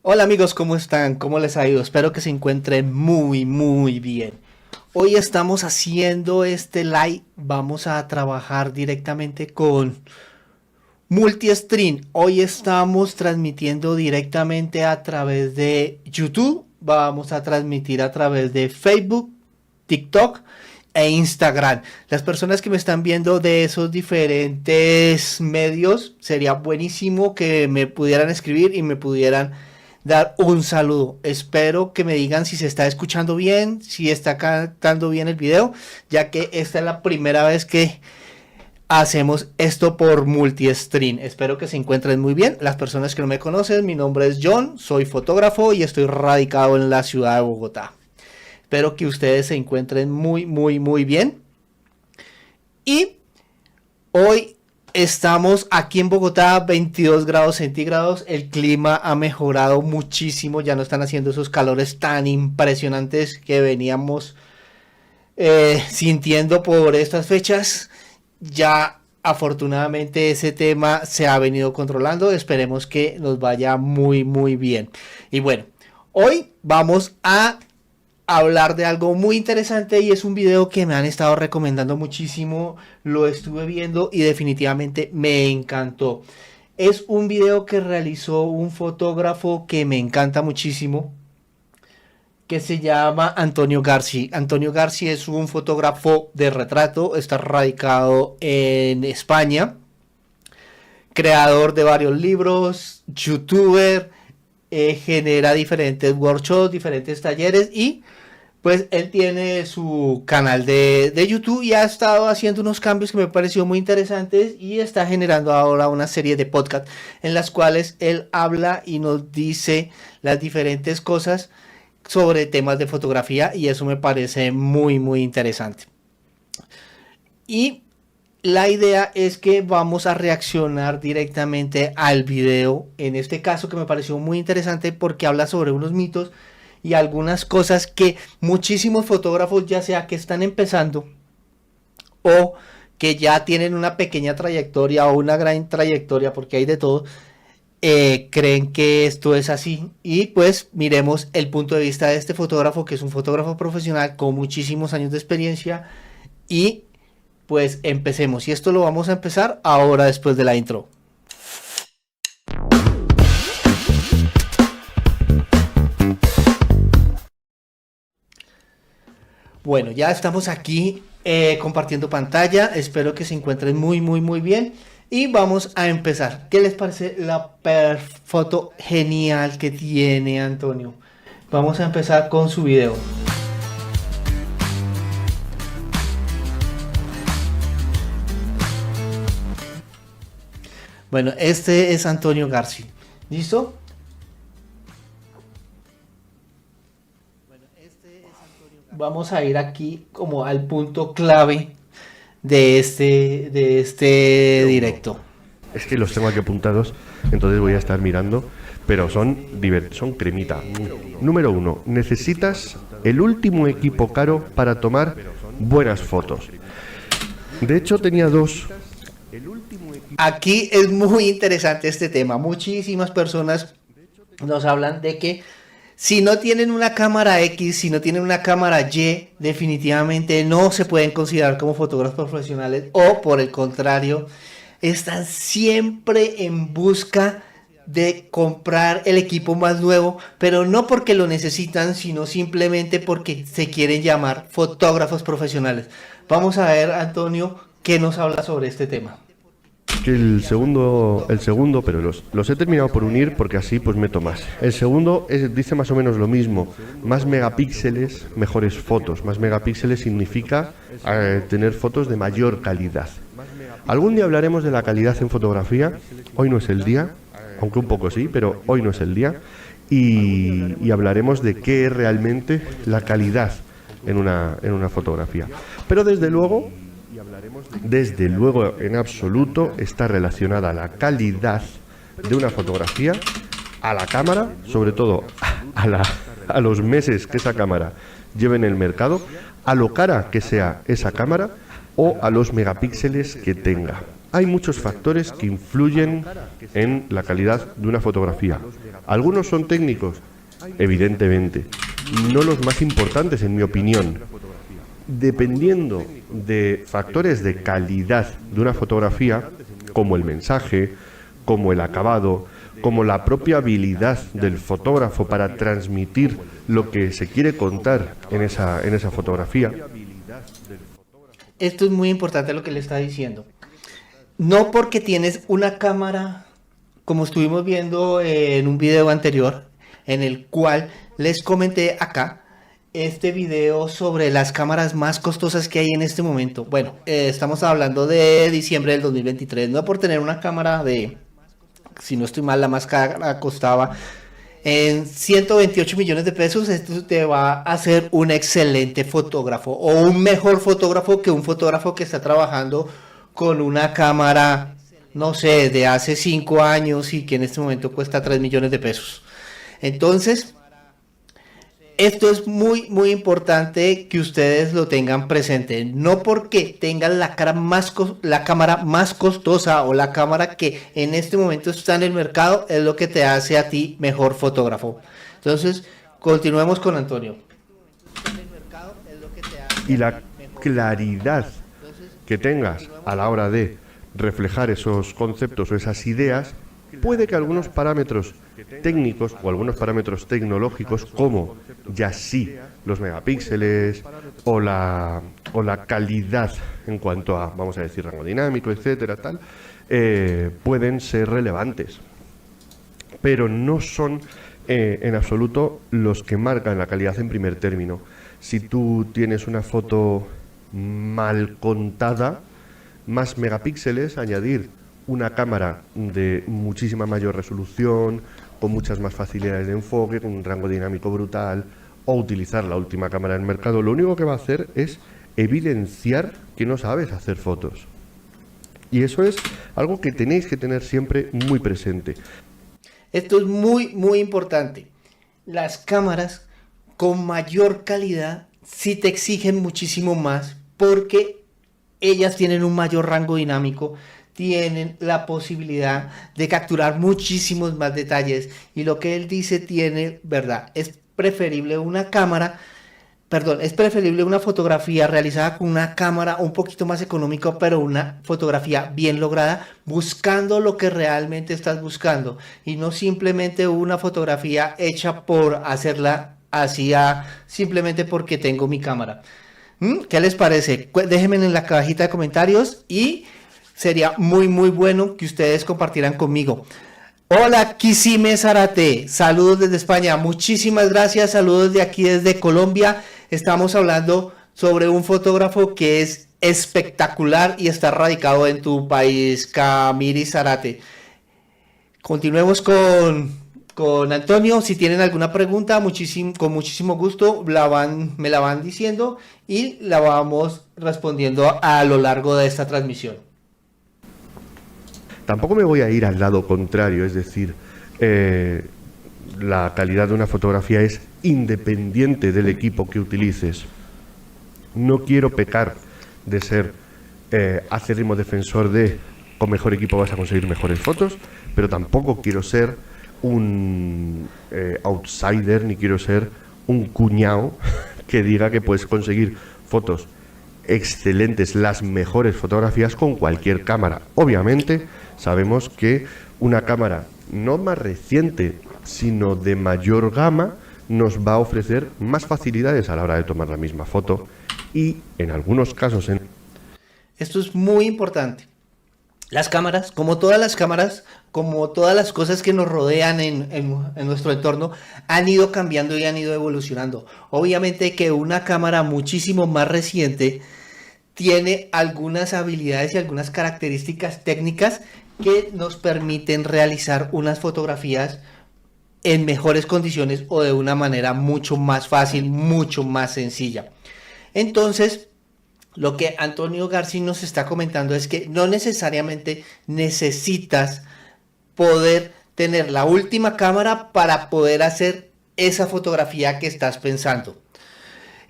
Hola amigos, ¿cómo están? ¿Cómo les ha ido? Espero que se encuentren muy bien. Hoy estamos haciendo este live. Vamos a trabajar directamente con Multistream. Hoy estamos transmitiendo directamente a través de YouTube. Vamos a transmitir a través de Facebook, TikTok e Instagram. Las personas que me están viendo de esos diferentes medios, sería buenísimo que me pudieran escribir y me pudieran dar un saludo. Espero que me digan si se está escuchando bien, si está cantando bien el video, ya que esta es la primera vez que hacemos esto por Multistream. Espero que se encuentren muy bien. Las personas que no me conocen, mi nombre es John, soy fotógrafo y estoy radicado en la ciudad de Bogotá. Espero que ustedes se encuentren muy bien. Y hoy estamos aquí en Bogotá, 22 grados centígrados. El clima ha mejorado muchísimo. Ya no están haciendo esos calores tan impresionantes que veníamos sintiendo por estas fechas. Ya afortunadamente ese tema se ha venido controlando. Esperemos que nos vaya muy bien. Y bueno, hoy vamos a hablar de algo muy interesante y es un video que me han estado recomendando muchísimo. Lo estuve viendo y definitivamente me encantó. Es un video que realizó un fotógrafo que me encanta muchísimo, que se llama Antonio Garci. Antonio Garci es un fotógrafo de retrato, está radicado en España, creador de varios libros, youtuber, genera diferentes workshops, diferentes talleres y pues él tiene su canal de YouTube y ha estado haciendo unos cambios que me pareció muy interesantes y está generando ahora una serie de podcasts en las cuales él habla y nos dice las diferentes cosas sobre temas de fotografía y eso me parece muy interesante. Y la idea es que vamos a reaccionar directamente al video, en este caso que me pareció muy interesante porque habla sobre unos mitos y algunas cosas que muchísimos fotógrafos, ya sea que están empezando o que ya tienen una pequeña trayectoria o una gran trayectoria, porque hay de todo, creen que esto es así. Y pues miremos el punto de vista de este fotógrafo, que es un fotógrafo profesional con muchísimos años de experiencia. Y pues empecemos. Y esto lo vamos a empezar ahora después de la intro. Bueno, ya estamos aquí compartiendo pantalla. Espero que se encuentren muy bien. Y vamos a empezar. ¿Qué les parece la foto genial que tiene Antonio? Vamos a empezar con su video. Bueno, este es Antonio Garci. ¿Listo? Vamos a ir aquí como al punto clave de este directo. Es que los tengo aquí apuntados, entonces voy a estar mirando, pero son cremita. Número 1, necesitas el último equipo caro para tomar buenas fotos. De hecho, tenía dos. Aquí es muy interesante este tema. Muchísimas personas nos hablan de que si no tienen una cámara X, si no tienen una cámara Y, definitivamente no se pueden considerar como fotógrafos profesionales, o por el contrario, están siempre en busca de comprar el equipo más nuevo, pero no porque lo necesitan, sino simplemente porque se quieren llamar fotógrafos profesionales. Vamos a ver, Antonio, qué nos habla sobre este tema. Que el segundo, pero los he terminado por unir porque así pues meto más. El segundo dice más o menos lo mismo. Más megapíxeles, mejores fotos. Más megapíxeles significa tener fotos de mayor calidad. Algún día hablaremos de la calidad en fotografía. Hoy no es el día, aunque un poco sí, pero hoy no es el día. Y hablaremos de qué es realmente la calidad en una fotografía. Pero desde luego en absoluto está relacionada la calidad de una fotografía a la cámara, sobre todo a los meses que esa cámara lleve en el mercado, a lo cara que sea esa cámara o a los megapíxeles que tenga. hay muchos factores que influyen en la calidad de una fotografía. Algunos son técnicos, evidentemente, no los más importantes en mi opinión. Dependiendo de factores de calidad de una fotografía, como el mensaje, como el acabado, como la propia habilidad del fotógrafo para transmitir lo que se quiere contar en esa fotografía. Esto es muy importante lo que le está diciendo. No porque tienes una cámara, como estuvimos viendo en un video anterior, en el cual les comenté acá, este video sobre las cámaras más costosas que hay en este momento. Bueno, estamos hablando de diciembre del 2023. No por tener una cámara de, si no estoy mal, la más cara costaba en 128 millones de pesos. Esto te va a hacer un excelente fotógrafo o un mejor fotógrafo que un fotógrafo que está trabajando con una cámara, no sé, de hace 5 años y que en este momento cuesta 3 millones de pesos. Entonces, esto es muy muy importante que ustedes lo tengan presente. No porque tengan la cámara más costosa o la cámara que en este momento está en el mercado es lo que te hace a ti mejor fotógrafo. Entonces, continuemos con Antonio. Y la claridad que tengas a la hora de reflejar esos conceptos o esas ideas, puede que algunos parámetros técnicos o algunos parámetros tecnológicos, como ya sí los megapíxeles o la calidad en cuanto a, vamos a decir, rango dinámico, etcétera, tal, pueden ser relevantes, pero no son en absoluto los que marcan la calidad en primer término. Si tú tienes una foto mal contada, más megapíxeles, añadir una cámara de muchísima mayor resolución, con muchas más facilidades de enfoque, con un rango dinámico brutal, o utilizar la última cámara del mercado, lo único que va a hacer es evidenciar que no sabes hacer fotos. Y eso es algo que tenéis que tener siempre muy presente. Esto es muy muy importante. Las cámaras con mayor calidad sí te exigen muchísimo más porque ellas tienen un mayor rango dinámico, tienen la posibilidad de capturar muchísimos más detalles y lo que él dice tiene verdad. Es preferible una fotografía realizada con una cámara un poquito más económica, pero una fotografía bien lograda, buscando lo que realmente estás buscando y no simplemente una fotografía hecha por hacerla así simplemente porque tengo mi cámara. ¿Qué les parece? Déjenme en la cajita de comentarios y sería muy muy bueno que ustedes compartieran conmigo. Hola Kisime Zarate, saludos desde España, muchísimas gracias, saludos de aquí desde Colombia. Estamos hablando sobre un fotógrafo que es espectacular y está radicado en tu país, Camiri Zarate. Continuemos con Antonio. Si tienen alguna pregunta, con muchísimo gusto me la van diciendo y la vamos respondiendo a lo largo de esta transmisión. Tampoco me voy a ir al lado contrario, es decir, la calidad de una fotografía es independiente del equipo que utilices. No quiero pecar de ser acérrimo defensor de con mejor equipo vas a conseguir mejores fotos, pero tampoco quiero ser un outsider, ni quiero ser un cuñado que diga que puedes conseguir fotos excelentes, las mejores fotografías con cualquier cámara. Obviamente sabemos que una cámara no más reciente, sino de mayor gama, nos va a ofrecer más facilidades a la hora de tomar la misma foto y en algunos casos... Esto es muy importante. Las cámaras, como todas las cosas que nos rodean en nuestro entorno, han ido cambiando y han ido evolucionando. Obviamente que una cámara muchísimo más reciente tiene algunas habilidades y algunas características técnicas que nos permiten realizar unas fotografías en mejores condiciones o de una manera mucho más fácil, mucho más sencilla. Entonces, lo que Antonio García nos está comentando es que no necesariamente necesitas poder tener la última cámara para poder hacer esa fotografía que estás pensando.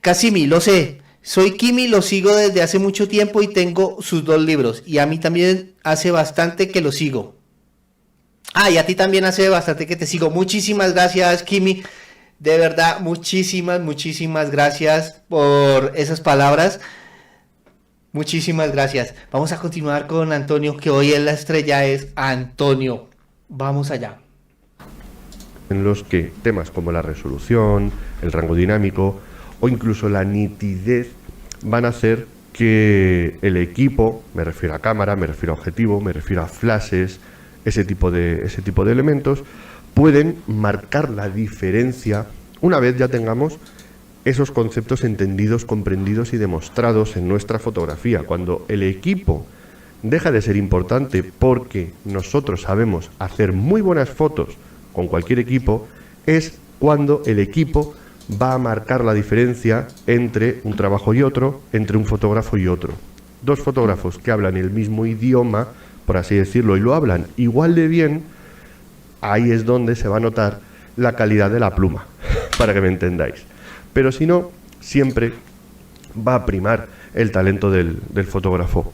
Casimi, lo sé, Soy Kimi, lo sigo desde hace mucho tiempo y tengo sus 2 libros. Y a mí también hace bastante que lo sigo. Ah, y a ti también hace bastante que te sigo. Muchísimas gracias, Kimi. De verdad, muchísimas gracias por esas palabras. Muchísimas gracias. Vamos a continuar con Antonio, que hoy en la estrella es Antonio. Vamos allá. En los que temas como la resolución, el rango dinámico o incluso la nitidez van a hacer que el equipo, me refiero a cámara, me refiero a objetivo, me refiero a flashes, ese tipo de elementos, pueden marcar la diferencia una vez ya tengamos esos conceptos entendidos, comprendidos y demostrados en nuestra fotografía. Cuando el equipo deja de ser importante porque nosotros sabemos hacer muy buenas fotos con cualquier equipo, es cuando el equipo va a marcar la diferencia entre un trabajo y otro, entre un fotógrafo y otro. 2 fotógrafos que hablan el mismo idioma, por así decirlo, y lo hablan igual de bien, ahí es donde se va a notar la calidad de la pluma, para que me entendáis. Pero si no, siempre va a primar el talento del fotógrafo.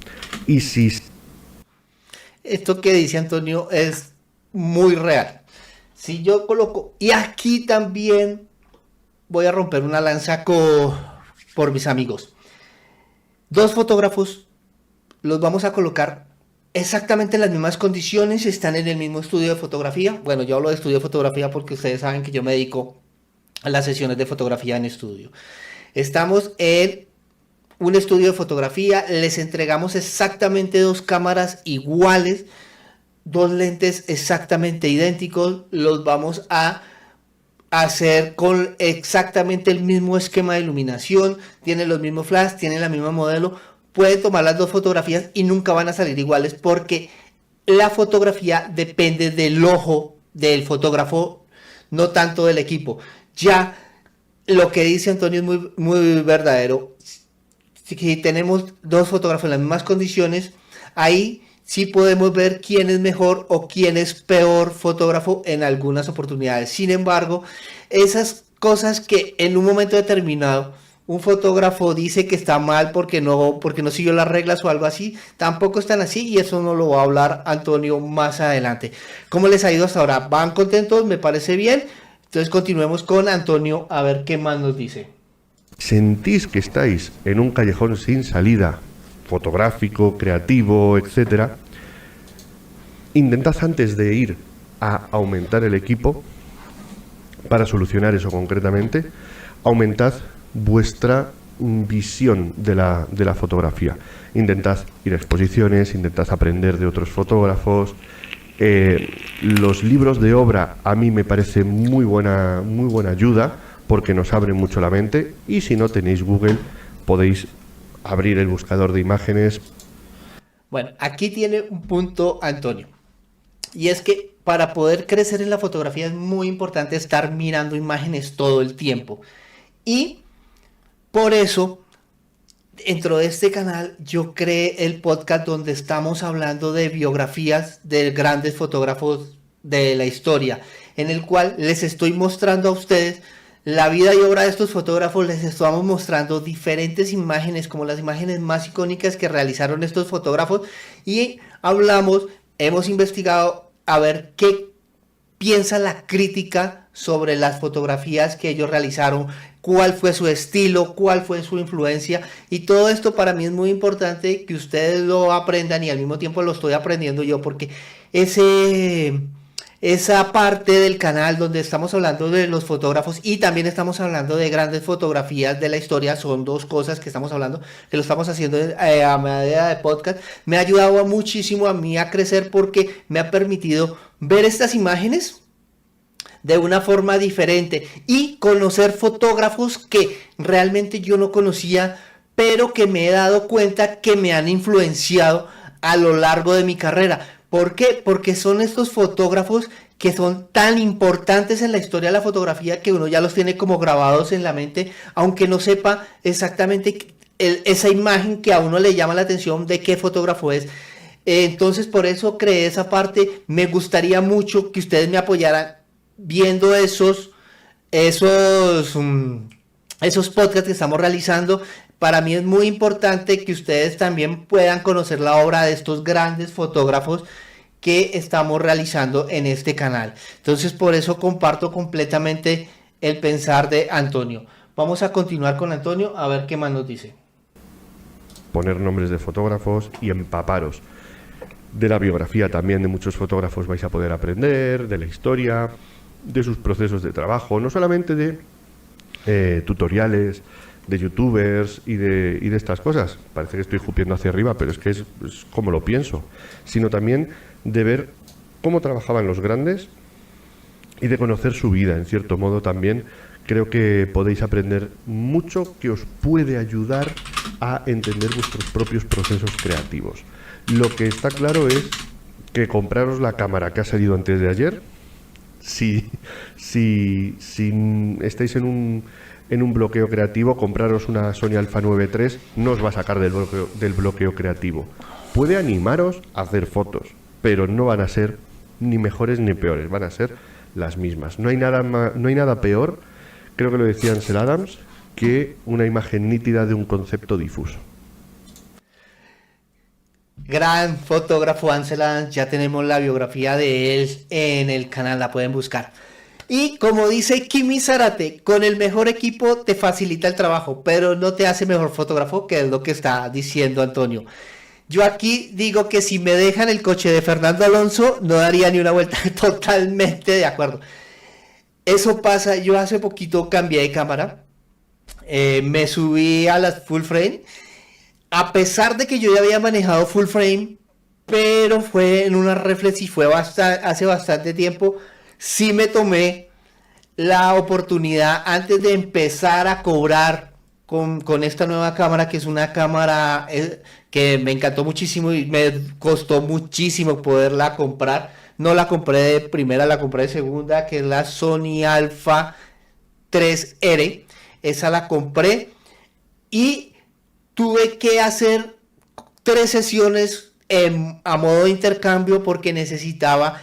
Y si... Esto que dice Antonio es muy real. Si yo coloco... Y aquí también voy a romper una lanza por mis amigos. 2 fotógrafos los vamos a colocar exactamente en las mismas condiciones, están en el mismo estudio de fotografía. Bueno, yo hablo de estudio de fotografía porque ustedes saben que yo me dedico a las sesiones de fotografía en estudio. Estamos en un estudio de fotografía, les entregamos exactamente 2 cámaras iguales, 2 lentes exactamente idénticos, los vamos a hacer con exactamente el mismo esquema de iluminación, tienen los mismos flash, tienen la misma modelo, pueden tomar las 2 fotografías y nunca van a salir iguales porque la fotografía depende del ojo del fotógrafo, no tanto del equipo. Ya lo que dice Antonio es muy verdadero. Si tenemos 2 fotógrafos en las mismas condiciones, ahí sí podemos ver quién es mejor o quién es peor fotógrafo en algunas oportunidades. Sin embargo, esas cosas que en un momento determinado un fotógrafo dice que está mal porque no siguió las reglas o algo así, tampoco están así, y eso no lo va a hablar Antonio más adelante. ¿Cómo les ha ido hasta ahora? ¿Van contentos? Me parece bien. Entonces continuemos con Antonio a ver qué más nos dice. ¿Sentís que estáis en un callejón sin salida, fotográfico, creativo, etcétera? Intentad antes de ir a aumentar el equipo, para solucionar eso concretamente, aumentad vuestra visión de la fotografía. Intentad ir a exposiciones, intentad aprender de otros fotógrafos. Los libros de obra a mí me parece muy buena ayuda porque nos abren mucho la mente, y si no tenéis Google podéis abrir el buscador de imágenes. Bueno, aquí tiene un punto Antonio, y es que para poder crecer en la fotografía es muy importante estar mirando imágenes todo el tiempo, y por eso dentro de este canal yo creé el podcast donde estamos hablando de biografías de grandes fotógrafos de la historia, en el cual les estoy mostrando a ustedes la vida y obra de estos fotógrafos. Les estamos mostrando diferentes imágenes, como las imágenes más icónicas que realizaron estos fotógrafos, y hemos investigado a ver qué piensa la crítica sobre las fotografías que ellos realizaron, cuál fue su estilo, cuál fue su influencia, y todo esto para mí es muy importante que ustedes lo aprendan, y al mismo tiempo lo estoy aprendiendo yo, porque esa parte del canal donde estamos hablando de los fotógrafos y también estamos hablando de grandes fotografías de la historia, son 2 cosas que estamos hablando, que lo estamos haciendo a manera de podcast. Me ha ayudado muchísimo a mí a crecer porque me ha permitido ver estas imágenes de una forma diferente y conocer fotógrafos que realmente yo no conocía, pero que me he dado cuenta que me han influenciado a lo largo de mi carrera. ¿Por qué? Porque son estos fotógrafos que son tan importantes en la historia de la fotografía que uno ya los tiene como grabados en la mente, aunque no sepa exactamente esa imagen que a uno le llama la atención de qué fotógrafo es. Entonces por eso creé esa parte. Me gustaría mucho que ustedes me apoyaran viendo esos podcasts que estamos realizando, para mí es muy importante que ustedes también puedan conocer la obra de estos grandes fotógrafos que estamos realizando en este canal. Entonces, por eso comparto completamente el pensar de Antonio. Vamos a continuar con Antonio a ver qué más nos dice. Poner nombres de fotógrafos y empaparos. De la biografía también de muchos fotógrafos vais a poder aprender, de la historia, de sus procesos de trabajo, no solamente de tutoriales, de youtubers y de estas cosas. Parece que estoy jupiendo hacia arriba, pero es que es como lo pienso. Sino también de ver cómo trabajaban los grandes y de conocer su vida, en cierto modo también. Creo que podéis aprender mucho que os puede ayudar a entender vuestros propios procesos creativos. Lo que está claro es que compraros la cámara que ha salido antes de ayer, si estáis en un bloqueo creativo, compraros una Sony Alpha 9 III no os va a sacar del bloqueo creativo. Puede animaros a hacer fotos, pero no van a ser ni mejores ni peores, van a ser las mismas. No hay nada peor, creo que lo decía Ansel Adams, que una imagen nítida de un concepto difuso. Gran fotógrafo Ansel Adams, ya tenemos la biografía de él en el canal, la pueden buscar. Y como dice Kimi Zarate, con el mejor equipo te facilita el trabajo, pero no te hace mejor fotógrafo, que es lo que está diciendo Antonio. Yo aquí digo que si me dejan el coche de Fernando Alonso, no daría ni una vuelta. Totalmente de acuerdo. Eso pasa, yo hace poquito cambié de cámara, me subí a las full frame, a pesar de que yo ya había manejado full frame, pero fue en una reflex y fue hace bastante tiempo. Sí me tomé la oportunidad antes de empezar a cobrar con esta nueva cámara, que es una cámara que me encantó muchísimo y me costó muchísimo poderla comprar. No la compré de primera, la compré de segunda, que es la Sony Alpha 3R. Esa la compré y tuve que hacer 3 sesiones a modo de intercambio porque necesitaba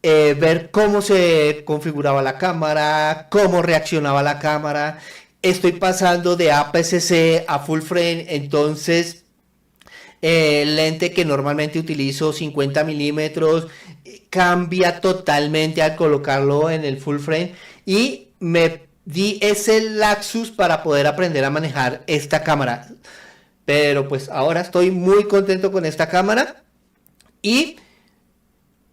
ver cómo se configuraba la cámara, cómo reaccionaba la cámara. Estoy pasando de APS-C a full frame, entonces el lente que normalmente utilizo 50 milímetros cambia totalmente al colocarlo en el full frame, y me di ese lapsus para poder aprender a manejar esta cámara. Pero pues ahora estoy muy contento con esta cámara y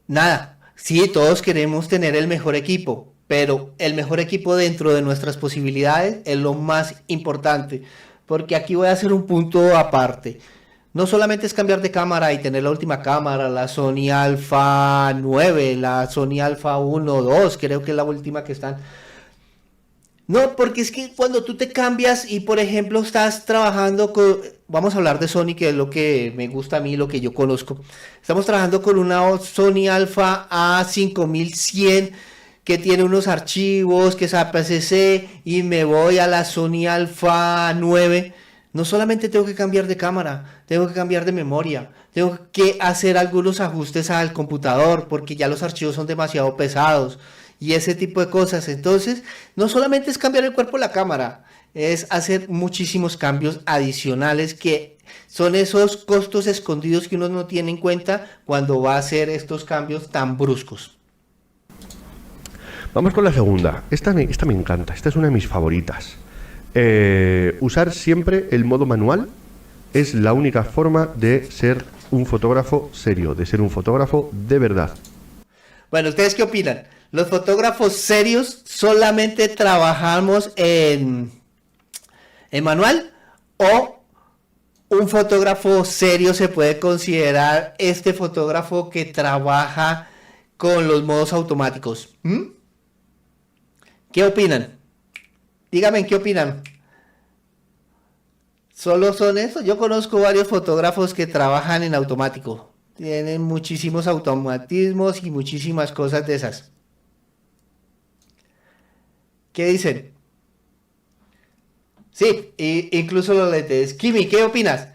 nada, sí, todos queremos tener el mejor equipo, pero el mejor equipo dentro de nuestras posibilidades es lo más importante, porque aquí voy a hacer un punto aparte. No solamente es cambiar de cámara y tener la última cámara, la Sony Alpha 9, la Sony Alpha 1, 2, creo que es la última que están. No, porque es que cuando tú te cambias y por ejemplo estás trabajando con, vamos a hablar de Sony, que es lo que me gusta a mí, lo que yo conozco. Estamos trabajando con una Sony Alpha A5100 que tiene unos archivos, que es APS-C, y me voy a la Sony Alpha 9. No solamente tengo que cambiar de cámara, tengo que cambiar de memoria, tengo que hacer algunos ajustes al computador porque ya los archivos son demasiado pesados y ese tipo de cosas. Entonces, no solamente es cambiar el cuerpo de la cámara, es hacer muchísimos cambios adicionales que son esos costos escondidos que uno no tiene en cuenta cuando va a hacer estos cambios tan bruscos. Vamos con la segunda. Esta me encanta, esta es una de mis favoritas. Usar siempre el modo manual es la única forma de ser un fotógrafo serio, de ser un fotógrafo de verdad. Bueno, ¿ustedes qué opinan? ¿Los fotógrafos serios solamente trabajamos en manual? ¿O un fotógrafo serio se puede considerar este fotógrafo que trabaja con los modos automáticos? ¿Qué opinan? Díganme, ¿qué opinan? ¿Solo son eso? Yo conozco varios fotógrafos que trabajan en automático. Tienen muchísimos automatismos y muchísimas cosas de esas. ¿Qué dicen? Sí, incluso los lentes. Kimi, ¿qué opinas?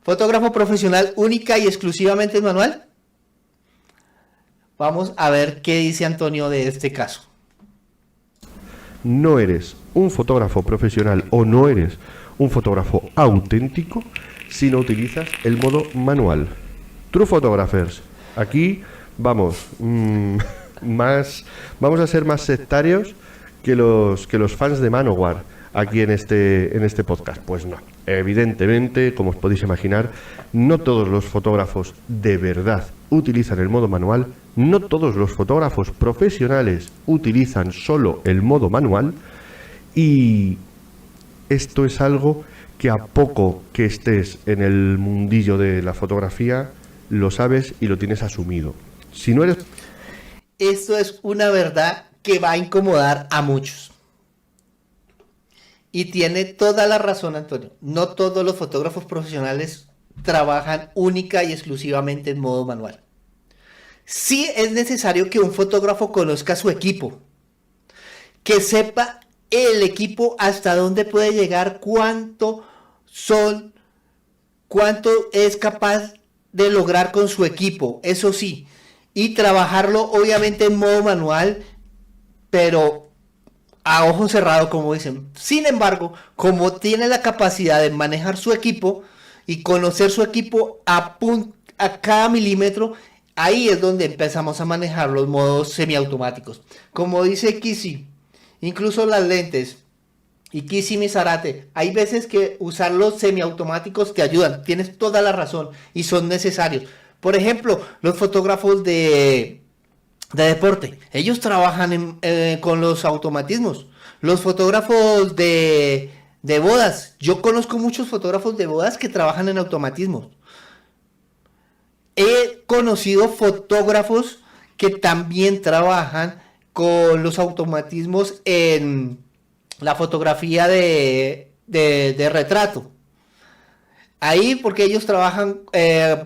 ¿Fotógrafo profesional única y exclusivamente en manual? Vamos a ver qué dice Antonio de este caso. No eres un fotógrafo profesional o no eres un fotógrafo auténtico si no utilizas el modo manual. True Photographers. Aquí vamos a ser más sectarios que los fans de Manowar aquí en este podcast. Pues no, evidentemente, como os podéis imaginar, no todos los fotógrafos de verdad utilizan el modo manual, no todos los fotógrafos profesionales utilizan solo el modo manual, y esto es algo que a poco que estés en el mundillo de la fotografía lo sabes y lo tienes asumido. Si no eres... Esto es una verdad que va a incomodar a muchos. Y tiene toda la razón, Antonio. No todos los fotógrafos profesionales trabajan única y exclusivamente en modo manual. Sí es necesario que un fotógrafo conozca su equipo, que sepa el equipo hasta dónde puede llegar, cuánto es capaz de lograr con su equipo, eso sí, y trabajarlo obviamente en modo manual, pero a ojo cerrado, como dicen. Sin embargo, como tiene la capacidad de manejar su equipo y conocer su equipo a cada milímetro, ahí es donde empezamos a manejar los modos semiautomáticos. Como dice Kisi, incluso las lentes, y Kisi Misarate, hay veces que usar los semiautomáticos te ayudan, tienes toda la razón, y son necesarios. Por ejemplo, los fotógrafos de deporte, ellos trabajan con los automatismos. Los fotógrafos de bodas, yo conozco muchos fotógrafos de bodas que trabajan en automatismos. He conocido fotógrafos que también trabajan con los automatismos en la fotografía de retrato. Ahí porque ellos trabajan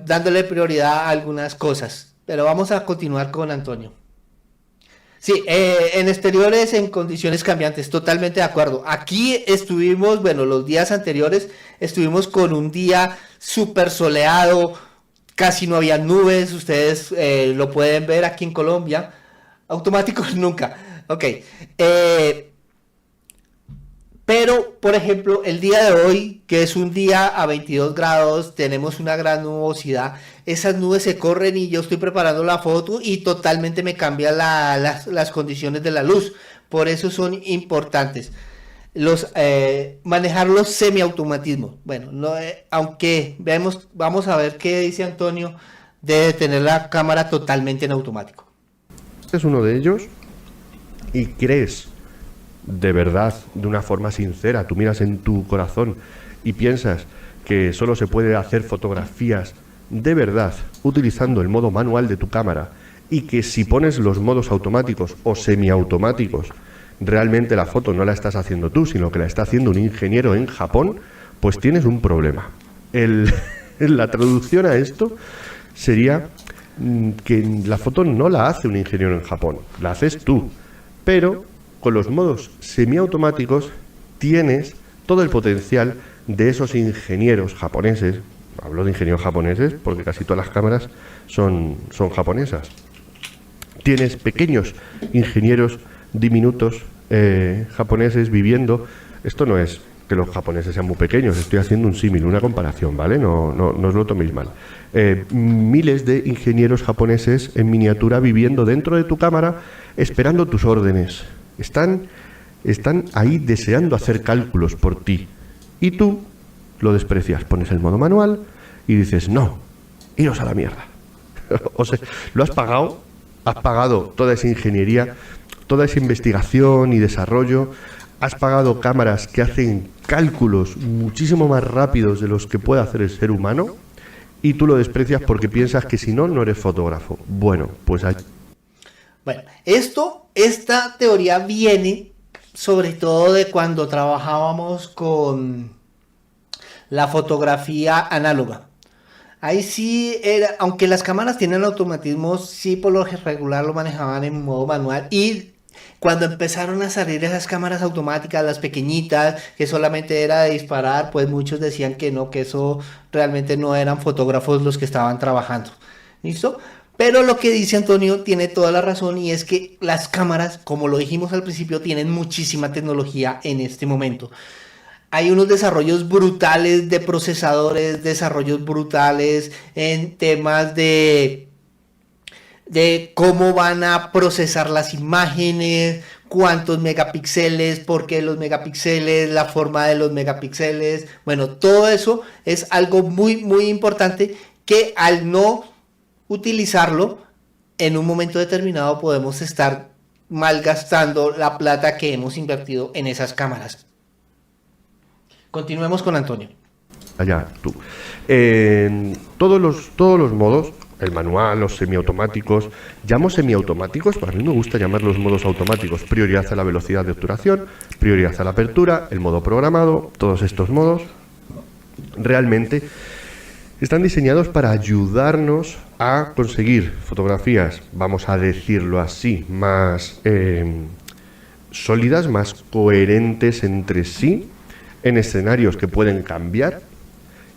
dándole prioridad a algunas cosas. Pero vamos a continuar con Antonio. Sí, en exteriores en condiciones cambiantes, totalmente de acuerdo. Aquí estuvimos, bueno, los días anteriores estuvimos con un día súper soleado, casi no había nubes, ustedes lo pueden ver aquí en Colombia. Automáticos nunca, ok. Pero, por ejemplo, el día de hoy, que es un día a 22 grados, tenemos una gran nubosidad. Esas nubes se corren y yo estoy preparando la foto y totalmente me cambian las condiciones de la luz. Por eso son importantes manejar los semiautomatismos. Bueno, no, aunque vamos a ver qué dice Antonio de tener la cámara totalmente en automático. Este es uno de ellos y crees de verdad, de una forma sincera, tú miras en tu corazón y piensas que solo se puede hacer fotografías de verdad utilizando el modo manual de tu cámara, y que si pones los modos automáticos o semiautomáticos realmente la foto no la estás haciendo tú, sino que la está haciendo un ingeniero en Japón, pues tienes un problema. La traducción a esto sería que la foto no la hace un ingeniero en Japón, la haces tú, pero con los modos semiautomáticos tienes todo el potencial de esos ingenieros japoneses. Hablo de ingenieros japoneses porque casi todas las cámaras son japonesas. Tienes pequeños ingenieros diminutos japoneses viviendo. Esto no es que los japoneses sean muy pequeños, estoy haciendo un símil, una comparación, ¿vale? No os lo toméis mal. Miles de ingenieros japoneses en miniatura viviendo dentro de tu cámara, esperando tus órdenes. Están ahí deseando hacer cálculos por ti. Y tú lo desprecias, pones el modo manual y dices, no, iros a la mierda. O sea, lo has pagado toda esa ingeniería, toda esa investigación y desarrollo, has pagado cámaras que hacen cálculos muchísimo más rápidos de los que puede hacer el ser humano, y tú lo desprecias porque piensas que si no, no eres fotógrafo. Bueno, pues hay... Bueno, esta teoría viene sobre todo de cuando trabajábamos con la fotografía análoga. Ahí sí era, aunque las cámaras tienen automatismos, sí por lo regular lo manejaban en modo manual. Y cuando empezaron a salir esas cámaras automáticas, las pequeñitas, que solamente era de disparar, pues muchos decían que no, que eso realmente no eran fotógrafos los que estaban trabajando. ¿Listo? Pero lo que dice Antonio tiene toda la razón, y es que las cámaras, como lo dijimos al principio, tienen muchísima tecnología en este momento. hay unos desarrollos brutales de procesadores, desarrollos brutales en temas de cómo van a procesar las imágenes, cuántos megapíxeles, por qué los megapíxeles, la forma de los megapíxeles. Bueno, todo eso es algo muy, muy importante que al no utilizarlo en un momento determinado podemos estar malgastando la plata que hemos invertido en esas cámaras. Continuemos con Antonio. Allá, tú. En todos los modos, el manual, los semiautomáticos, llamo semiautomáticos, para mí me gusta llamar los modos automáticos, prioridad a la velocidad de obturación, prioridad a la apertura, el modo programado, todos estos modos realmente están diseñados para ayudarnos a conseguir fotografías, vamos a decirlo así, más sólidas, más coherentes entre sí, en escenarios que pueden cambiar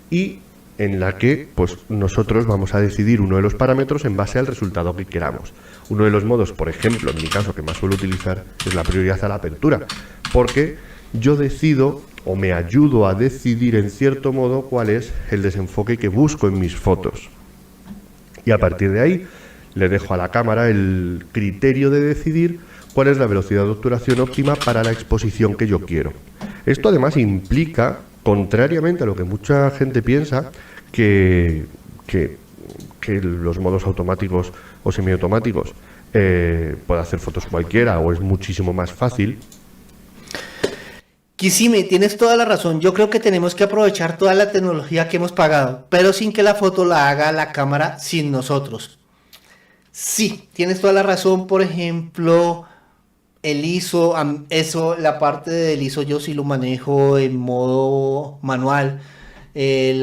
y en la que pues nosotros vamos a decidir uno de los parámetros en base al resultado que queramos. Uno de los modos, por ejemplo, en mi caso que más suelo utilizar es la prioridad a la apertura, porque yo decido o me ayudo a decidir en cierto modo cuál es el desenfoque que busco en mis fotos. Y a partir de ahí le dejo a la cámara el criterio de decidir cuál es la velocidad de obturación óptima para la exposición que yo quiero. Esto además implica, contrariamente a lo que mucha gente piensa, que los modos automáticos o semiautomáticos puede hacer fotos cualquiera o es muchísimo más fácil. Kisime, tienes toda la razón. Yo creo que tenemos que aprovechar toda la tecnología que hemos pagado, pero sin que la foto la haga la cámara sin nosotros. Sí, tienes toda la razón. Por ejemplo, el ISO, la parte del ISO yo sí lo manejo en modo manual. Se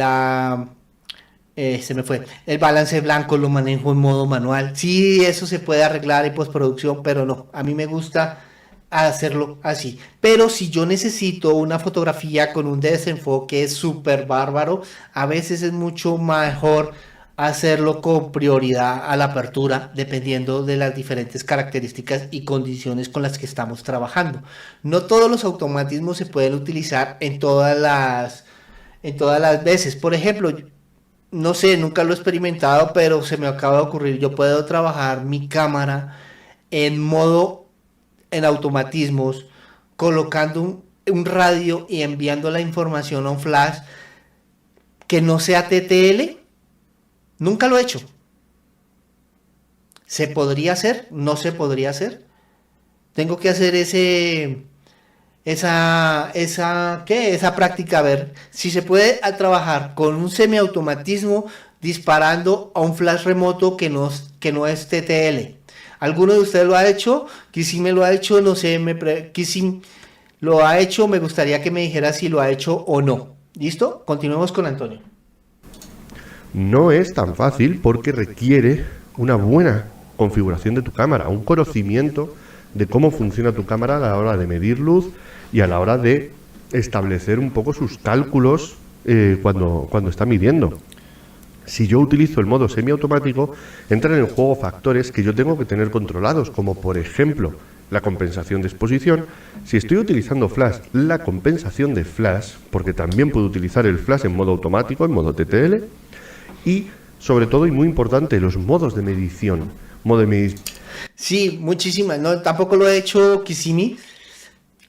me fue. El balance blanco lo manejo en modo manual. Sí, eso se puede arreglar en postproducción, pero no. A mí me gusta hacerlo así. Pero si yo necesito una fotografía con un desenfoque súper bárbaro, a veces es mucho mejor hacerlo con prioridad a la apertura, dependiendo de las diferentes características y condiciones con las que estamos trabajando. No todos los automatismos se pueden utilizar en todas las veces. Por ejemplo, no sé, nunca lo he experimentado, pero se me acaba de ocurrir. Yo puedo trabajar mi cámara en automatismos, colocando un radio y enviando la información a un flash que no sea TTL. Nunca lo he hecho. ¿Se podría hacer? ¿No se podría hacer? Tengo que hacer esa práctica, a ver si se puede trabajar con un semiautomatismo disparando a un flash remoto que no es TTL. ¿Alguno de ustedes lo ha hecho? Kissim lo ha hecho, no sé, Kissim lo ha hecho, me gustaría que me dijera si lo ha hecho o no. ¿Listo? Continuemos con Antonio. No es tan fácil porque requiere una buena configuración de tu cámara, un conocimiento de cómo funciona tu cámara a la hora de medir luz y a la hora de establecer un poco sus cálculos cuando está midiendo. Si yo utilizo el modo semiautomático, entran en juego factores que yo tengo que tener controlados, como por ejemplo la compensación de exposición. Si estoy utilizando flash, la compensación de flash, porque también puedo utilizar el flash en modo automático, en modo TTL, y sobre todo y muy importante, los modos de medición. Sí, muchísimas. No, tampoco lo he hecho, Kisimi.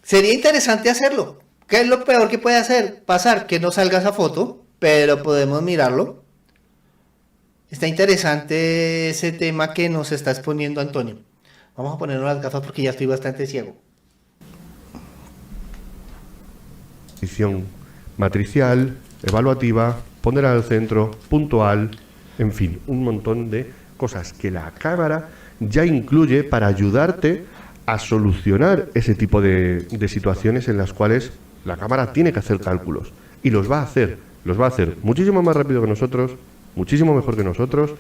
Sería interesante hacerlo. ¿Qué es lo peor que puede pasar? Que no salga esa foto, pero podemos mirarlo. Está interesante ese tema que nos está exponiendo Antonio. Vamos a ponernos las gafas porque ya estoy bastante ciego. Medición matricial, evaluativa, ponderar al centro, puntual, en fin, un montón de cosas que la cámara ya incluye para ayudarte a solucionar ese tipo de situaciones en las cuales la cámara tiene que hacer cálculos y los va a hacer muchísimo más rápido que nosotros, muchísimo mejor que nosotros.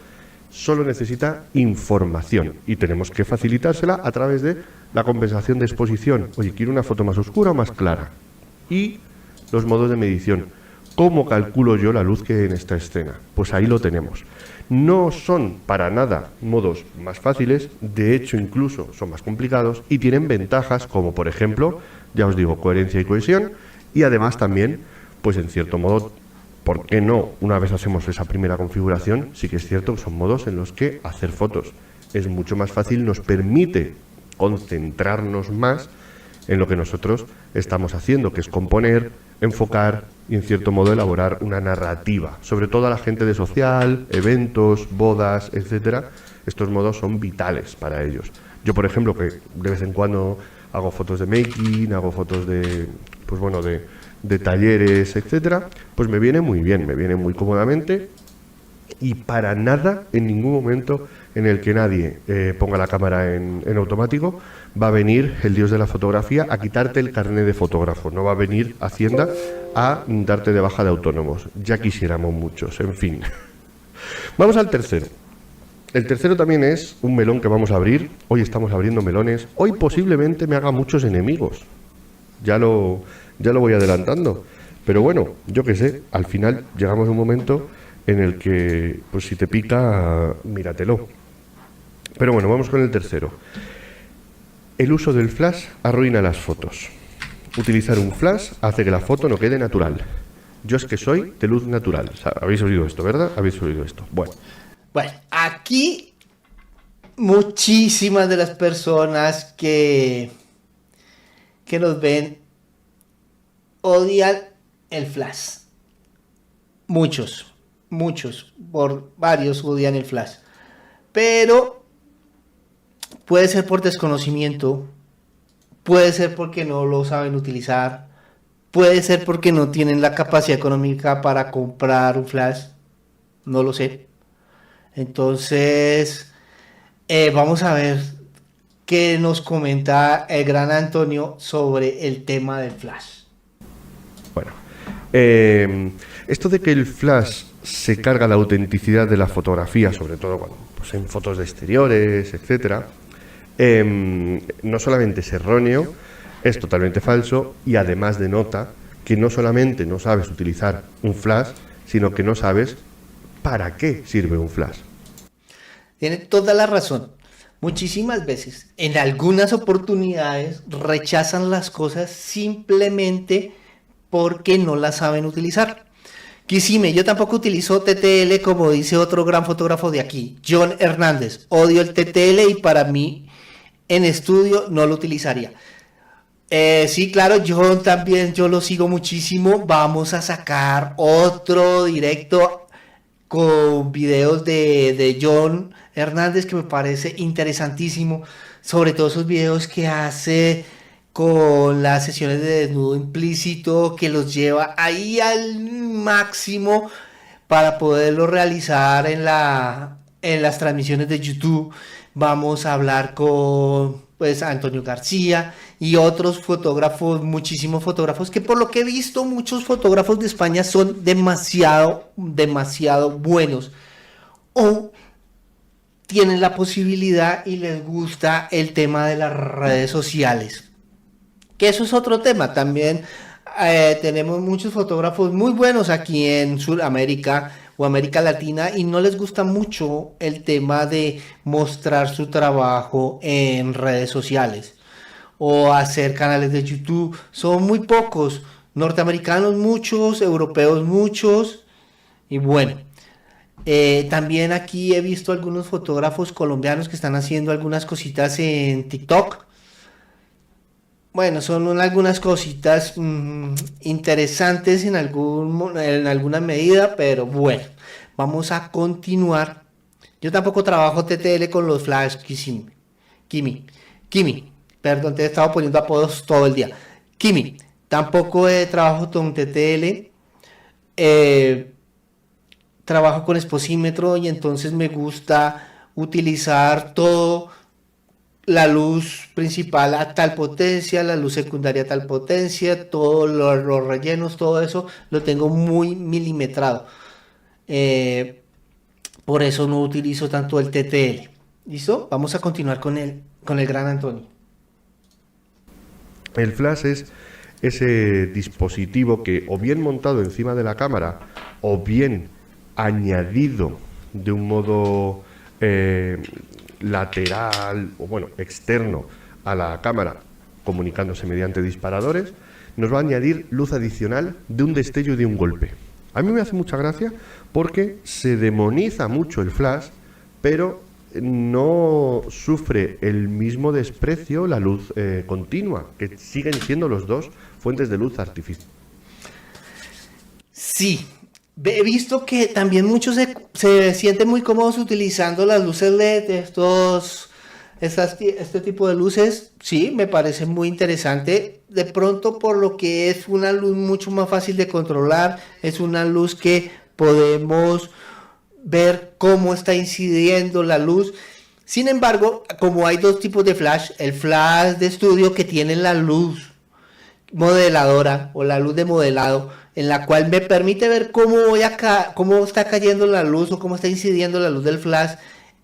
Solo necesita información y tenemos que facilitársela a través de la compensación de exposición. Oye, quiero una foto más oscura o más clara. Y los modos de medición. ¿Cómo calculo yo la luz que hay en esta escena? Pues ahí lo tenemos. No son para nada modos más fáciles, de hecho incluso son más complicados y tienen ventajas como por ejemplo, ya os digo, coherencia y cohesión Y además también, pues en cierto modo, ¿por qué no? Una vez hacemos esa primera configuración, sí que es cierto que son modos en los que hacer fotos es mucho más fácil, nos permite concentrarnos más en lo que nosotros estamos haciendo, que es componer, enfocar y en cierto modo elaborar una narrativa, sobre todo a la gente de social, eventos, bodas, etcétera. Estos modos son vitales para ellos. Yo, por ejemplo, que de vez en cuando hago fotos de making, hago fotos de, pues bueno, de talleres, etcétera, pues me viene muy bien, me viene muy cómodamente y para nada, en ningún momento en el que nadie ponga la cámara en automático, va a venir el dios de la fotografía a quitarte el carnet de fotógrafo, no va a venir Hacienda a darte de baja de autónomos. Ya quisiéramos muchos, en fin. Vamos al tercero. El tercero también es un melón que vamos a abrir. Hoy estamos abriendo melones. Hoy posiblemente me haga muchos enemigos. Ya lo voy adelantando. Pero bueno, yo qué sé, al final llegamos a un momento en el que, pues si te pica, míratelo. Pero bueno, vamos con el tercero. El uso del flash arruina las fotos. Utilizar un flash hace que la foto no quede natural. Yo es que soy de luz natural. O sea, habéis oído esto, ¿verdad? Habéis oído esto. Bueno, aquí muchísimas de las personas que nos ven odian el flash. Muchos, por varios odian el flash. Pero puede ser por desconocimiento, puede ser porque no lo saben utilizar, puede ser porque no tienen la capacidad económica para comprar un flash, no lo sé. Entonces, vamos a ver qué nos comenta el gran Antonio sobre el tema del flash. bueno. Esto de que el flash se carga la autenticidad de la fotografía, sobre todo cuando, pues, en fotos de exteriores, etcétera, no solamente es erróneo, es totalmente falso y además denota que no solamente no sabes utilizar un flash, sino que no sabes para qué sirve un flash. Tiene toda la razón. Muchísimas veces, en algunas oportunidades, rechazan las cosas simplemente porque no las saben utilizar. Quisime, yo tampoco utilizo TTL como dice otro gran fotógrafo de aquí, John Hernández. Odio el TTL y para mí en estudio no lo utilizaría. Sí, claro, John también, yo lo sigo muchísimo. Vamos a sacar otro directo con videos de John Hernández que me parece interesantísimo, sobre todo esos videos que hace con las sesiones de desnudo implícito, que los lleva ahí al máximo para poderlo realizar en las transmisiones de YouTube. Vamos a hablar con pues Antonio García y otros fotógrafos, muchísimos fotógrafos que por lo que he visto muchos fotógrafos de España son demasiado buenos o tienen la posibilidad y les gusta el tema de las redes sociales, que eso es otro tema también. Tenemos muchos fotógrafos muy buenos aquí en Sudamérica o América Latina y no les gusta mucho el tema de mostrar su trabajo en redes sociales o hacer canales de YouTube. Son muy pocos, norteamericanos muchos, europeos muchos y bueno. También aquí he visto algunos fotógrafos colombianos que están haciendo algunas cositas en TikTok. Bueno, son algunas cositas interesantes en alguna medida, pero bueno, vamos a continuar. Yo tampoco trabajo TTL con los flash Kimi, perdón, te he estado poniendo apodos todo el día. Kimi, tampoco trabajo con TTL, trabajo con exposímetro y entonces me gusta utilizar todo. La luz principal a tal potencia, la luz secundaria a tal potencia, todos los rellenos, todo eso lo tengo muy milimetrado. Por eso no utilizo tanto el TTL. ¿Listo? Vamos a continuar con el gran Antonio. El flash es ese dispositivo que o bien montado encima de la cámara o bien añadido de un modo lateral o bueno, externo a la cámara, comunicándose mediante disparadores, nos va a añadir luz adicional de un destello y de un golpe. A mí me hace mucha gracia porque se demoniza mucho el flash, pero no sufre el mismo desprecio la luz continua, que siguen siendo los dos fuentes de luz artificial. Sí, he visto que también muchos se sienten muy cómodos utilizando las luces LED, este tipo de luces. Sí, me parece muy interesante. De pronto, por lo que es una luz mucho más fácil de controlar, es una luz que podemos ver cómo está incidiendo la luz. Sin embargo, como hay dos tipos de flash, el flash de estudio que tiene la luz modeladora o la luz de modelado, en la cual me permite ver cómo está cayendo la luz o cómo está incidiendo la luz del flash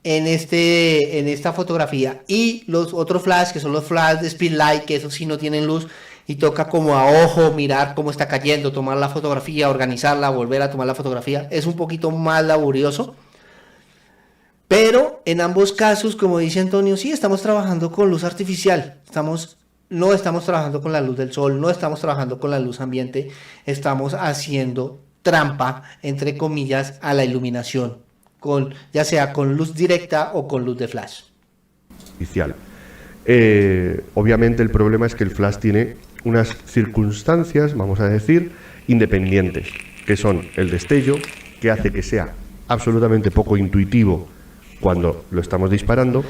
en esta fotografía, y los otros flash que son los flash de speedlight, que esos sí no tienen luz y toca como a ojo mirar cómo está cayendo, tomar la fotografía, organizarla, volver a tomar la fotografía. Es un poquito más laborioso, pero en ambos casos, como dice Antonio, sí estamos trabajando con luz artificial. No estamos trabajando con la luz del sol, no estamos trabajando con la luz ambiente, estamos haciendo trampa, entre comillas, a la iluminación, ya sea con luz directa o con luz de flash. Obviamente el problema es que el flash tiene unas circunstancias, vamos a decir, independientes, que son el destello, que hace que sea absolutamente poco intuitivo cuando lo estamos disparando,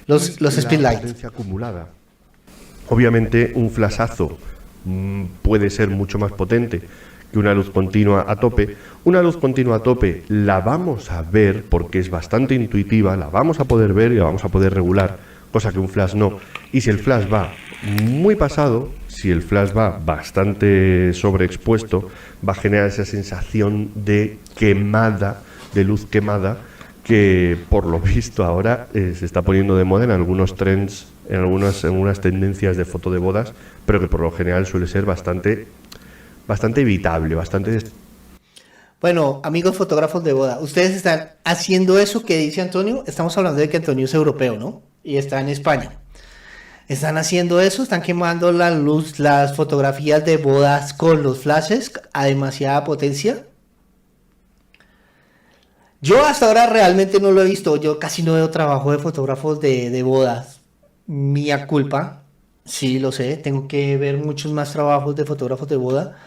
los speedlight, potencia acumulada. Obviamente un flashazo puede ser mucho más potente que una luz continua a tope. Una luz continua a tope la vamos a ver porque es bastante intuitiva, la vamos a poder ver y la vamos a poder regular, cosa que un flash no. Y si el flash va muy pasado, si el flash va bastante sobreexpuesto, va a generar esa sensación de quemada, de luz quemada, que por lo visto ahora se está poniendo de moda en algunos trends, en algunas tendencias de foto de bodas, pero que por lo general suele ser bastante evitable, bastante... Bueno, amigos fotógrafos de boda, ustedes están haciendo eso que dice Antonio. Estamos hablando de que Antonio es europeo, ¿no? Y está en España. Están haciendo eso, están quemando la luz, las fotografías de bodas con los flashes a demasiada potencia. Yo hasta ahora realmente no lo he visto. Yo casi no veo trabajo de fotógrafos de bodas. Mía culpa. Sí, lo sé. Tengo que ver muchos más trabajos de fotógrafos de boda.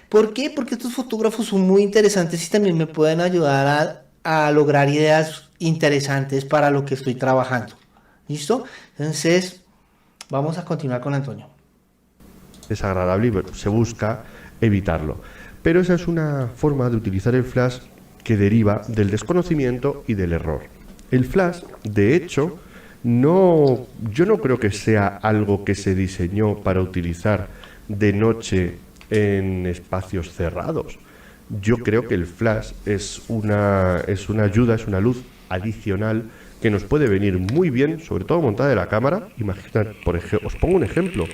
¿Por qué? Porque estos fotógrafos son muy interesantes y también me pueden ayudar a lograr ideas interesantes para lo que estoy trabajando. ¿Listo? Entonces, vamos a continuar con Antonio. Desagradable y se busca evitarlo. Pero esa es una forma de utilizar el flash que deriva del desconocimiento y del error. El flash, de hecho, yo no creo que sea algo que se diseñó para utilizar de noche en espacios cerrados. Yo creo que el flash es una ayuda, es una luz adicional que nos puede venir muy bien, sobre todo montada de la cámara. Imaginad, os pongo un ejemplo,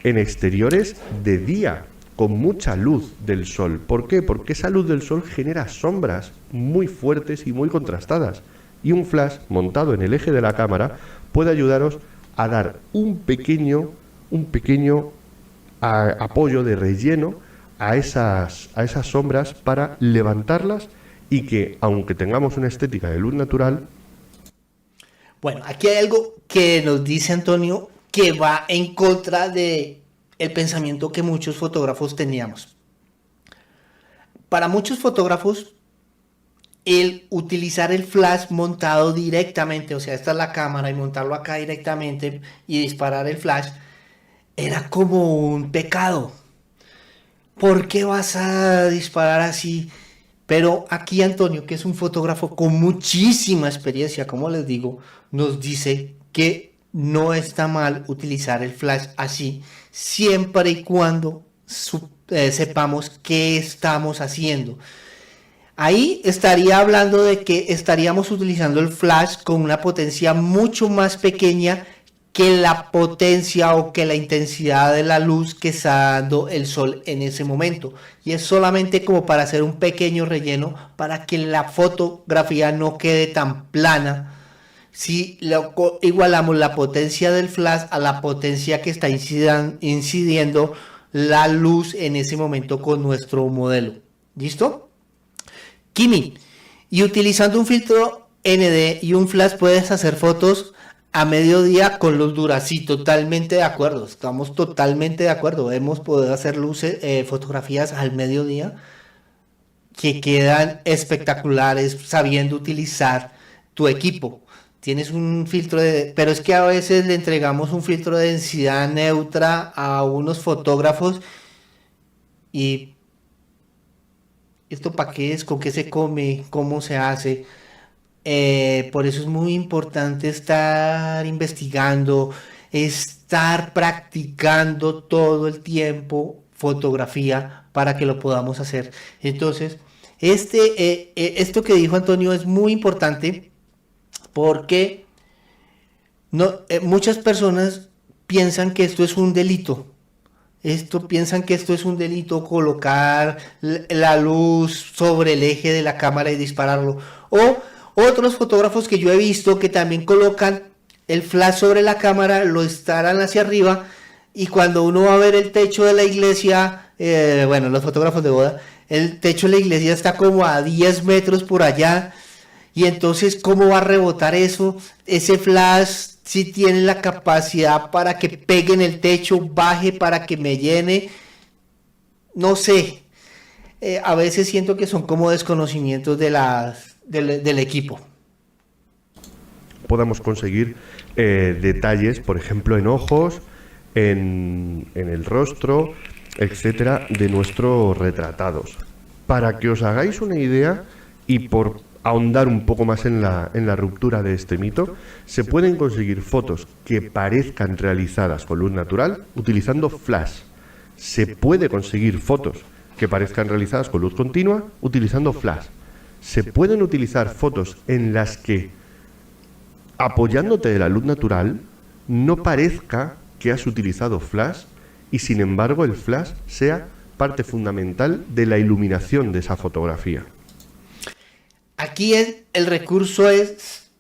en exteriores de día, con mucha luz del sol. ¿Por qué? Porque esa luz del sol genera sombras muy fuertes y muy contrastadas. Y un flash montado en el eje de la cámara puede ayudaros a dar un pequeño apoyo de relleno a esas sombras para levantarlas y que, aunque tengamos una estética de luz natural... Bueno, aquí hay algo que nos dice Antonio que va en contra de el pensamiento que muchos fotógrafos teníamos. Para muchos fotógrafos, el utilizar el flash montado directamente, o sea, esta es la cámara y montarlo acá directamente y disparar el flash, era como un pecado. ¿Por qué vas a disparar así? Pero aquí Antonio, que es un fotógrafo con muchísima experiencia, como les digo, nos dice que no está mal utilizar el flash así, siempre y cuando sepamos qué estamos haciendo. Ahí estaría hablando de que estaríamos utilizando el flash con una potencia mucho más pequeña que la potencia o que la intensidad de la luz que está dando el sol en ese momento. Y es solamente como para hacer un pequeño relleno para que la fotografía no quede tan plana. Si igualamos la potencia del flash a la potencia que está incidiendo la luz en ese momento con nuestro modelo. ¿Listo? Kimi, y utilizando un filtro ND y un flash puedes hacer fotos a mediodía con luz dura. Sí, totalmente de acuerdo, estamos totalmente de acuerdo. Hemos podido hacer fotografías al mediodía que quedan espectaculares sabiendo utilizar tu equipo. Tienes un filtro pero es que a veces le entregamos un filtro de densidad neutra a unos fotógrafos y ¿esto para qué es? ¿Con qué se come? ¿Cómo se hace? Por eso es muy importante estar investigando, estar practicando todo el tiempo fotografía para que lo podamos hacer. Entonces, esto que dijo Antonio es muy importante porque muchas personas piensan que esto es un delito. Piensan que esto es un delito, colocar la luz sobre el eje de la cámara y dispararlo. O otros fotógrafos que yo he visto que también colocan el flash sobre la cámara, lo instalan hacia arriba y cuando uno va a ver el techo de la iglesia, bueno, los fotógrafos de boda, el techo de la iglesia está como a 10 metros por allá y entonces ¿cómo va a rebotar eso? Ese flash si tiene la capacidad para que pegue en el techo, baje para que me llene, no sé, a veces siento que son como desconocimientos del equipo. Podamos conseguir detalles, por ejemplo, en ojos, en el rostro, etcétera, de nuestros retratados. Para que os hagáis una idea y por ahondar un poco más en la ruptura de este mito, se pueden conseguir fotos que parezcan realizadas con luz natural utilizando flash. Se puede conseguir fotos que parezcan realizadas con luz continua utilizando flash. Se pueden utilizar fotos en las que, apoyándote de la luz natural, no parezca que has utilizado flash y sin embargo el flash sea parte fundamental de la iluminación de esa fotografía. Aquí el recurso es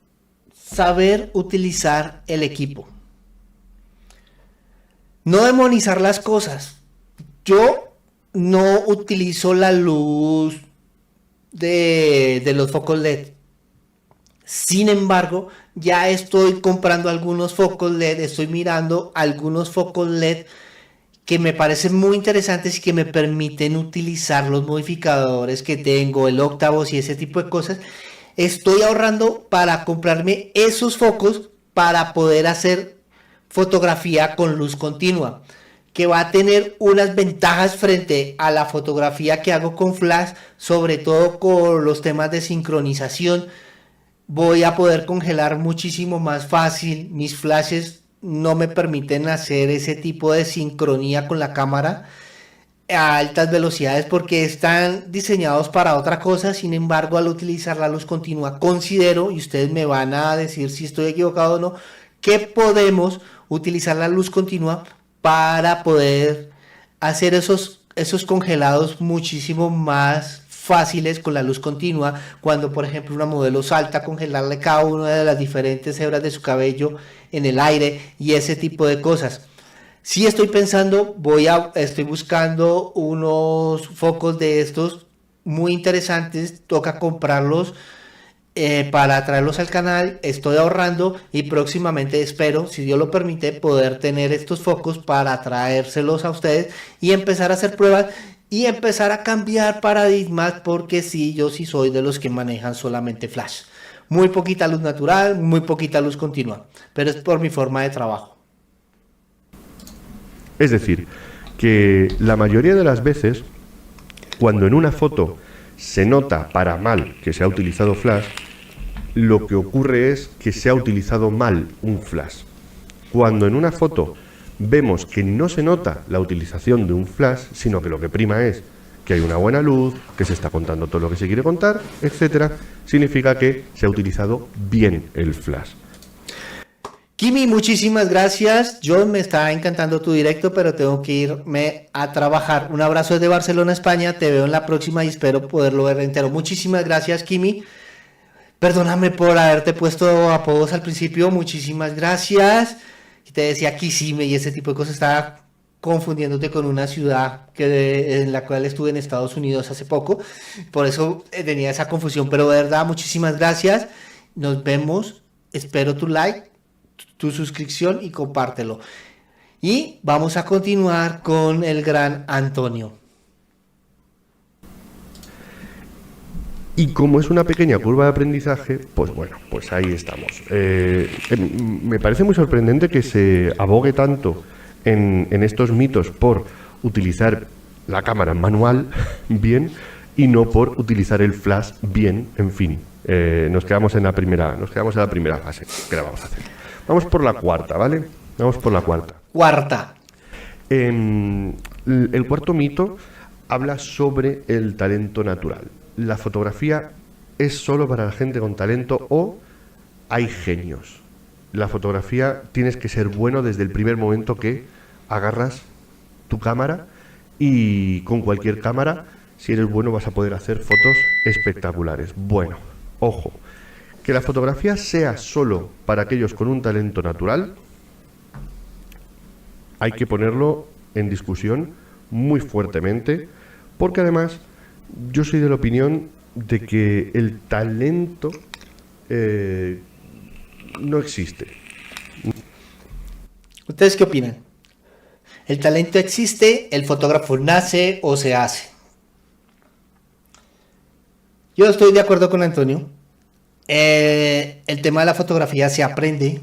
saber utilizar el equipo. No demonizar las cosas. Yo no utilizo la luz de los focos LED. Sin embargo, ya estoy comprando algunos focos LED, estoy mirando algunos focos LED que me parecen muy interesantes y que me permiten utilizar los modificadores que tengo, el octavos y ese tipo de cosas. Estoy ahorrando para comprarme esos focos para poder hacer fotografía con luz continua, que va a tener unas ventajas frente a la fotografía que hago con flash, sobre todo con los temas de sincronización. Voy a poder congelar muchísimo más fácil. Mis flashes no me permiten hacer ese tipo de sincronía con la cámara a altas velocidades porque están diseñados para otra cosa. Sin embargo, al utilizar la luz continua, considero, y ustedes me van a decir si estoy equivocado o no, que podemos utilizar la luz continua para poder hacer esos congelados muchísimo más fáciles con la luz continua. Cuando por ejemplo una modelo salta, congelarle cada una de las diferentes hebras de su cabello en el aire y ese tipo de cosas. Si estoy pensando, estoy buscando unos focos de estos muy interesantes, toca comprarlos para traerlos al canal. Estoy ahorrando y próximamente espero, si Dios lo permite, poder tener estos focos para traérselos a ustedes y empezar a hacer pruebas y empezar a cambiar paradigmas, porque sí, yo sí soy de los que manejan solamente flash. Muy poquita luz natural, muy poquita luz continua, pero es por mi forma de trabajo. Es decir, que la mayoría de las veces, cuando en una foto se nota para mal que se ha utilizado flash, lo que ocurre es que se ha utilizado mal un flash. Cuando en una foto vemos que no se nota la utilización de un flash, sino que lo que prima es que hay una buena luz, que se está contando todo lo que se quiere contar, etcétera, significa que se ha utilizado bien el flash. Kimi, muchísimas gracias. John, me está encantando tu directo, pero tengo que irme a trabajar. Un abrazo desde Barcelona, España. Te veo en la próxima y espero poderlo ver entero. Muchísimas gracias, Kimi. Perdóname por haberte puesto apodos al principio. Muchísimas gracias. Y te decía Kisime y ese tipo de cosas. Estaba confundiéndote con una ciudad en la cual estuve en Estados Unidos hace poco. Por eso tenía esa confusión. Pero de verdad, muchísimas gracias. Nos vemos. Espero tu like, tu suscripción y compártelo. Y vamos a continuar con el gran Antonio. Y como es una pequeña curva de aprendizaje, pues bueno, pues ahí estamos. Me parece muy sorprendente que se abogue tanto en estos mitos por utilizar la cámara manual bien y no por utilizar el flash bien, en fin. Nos quedamos en la primera fase. ¿Qué la vamos a hacer? Vamos por la cuarta, ¿vale? Vamos por la cuarta. Cuarta. El cuarto mito habla sobre el talento natural. ¿La fotografía es solo para la gente con talento o hay genios? La fotografía tienes que ser bueno desde el primer momento que agarras tu cámara, y con cualquier cámara, si eres bueno, vas a poder hacer fotos espectaculares. Bueno, ojo, que la fotografía sea solo para aquellos con un talento natural, hay que ponerlo en discusión muy fuertemente, porque además yo soy de la opinión de que el talento no existe. ¿Ustedes qué opinan? ¿El talento existe? ¿El fotógrafo nace o se hace? Yo estoy de acuerdo con Antonio. El tema de la fotografía se aprende,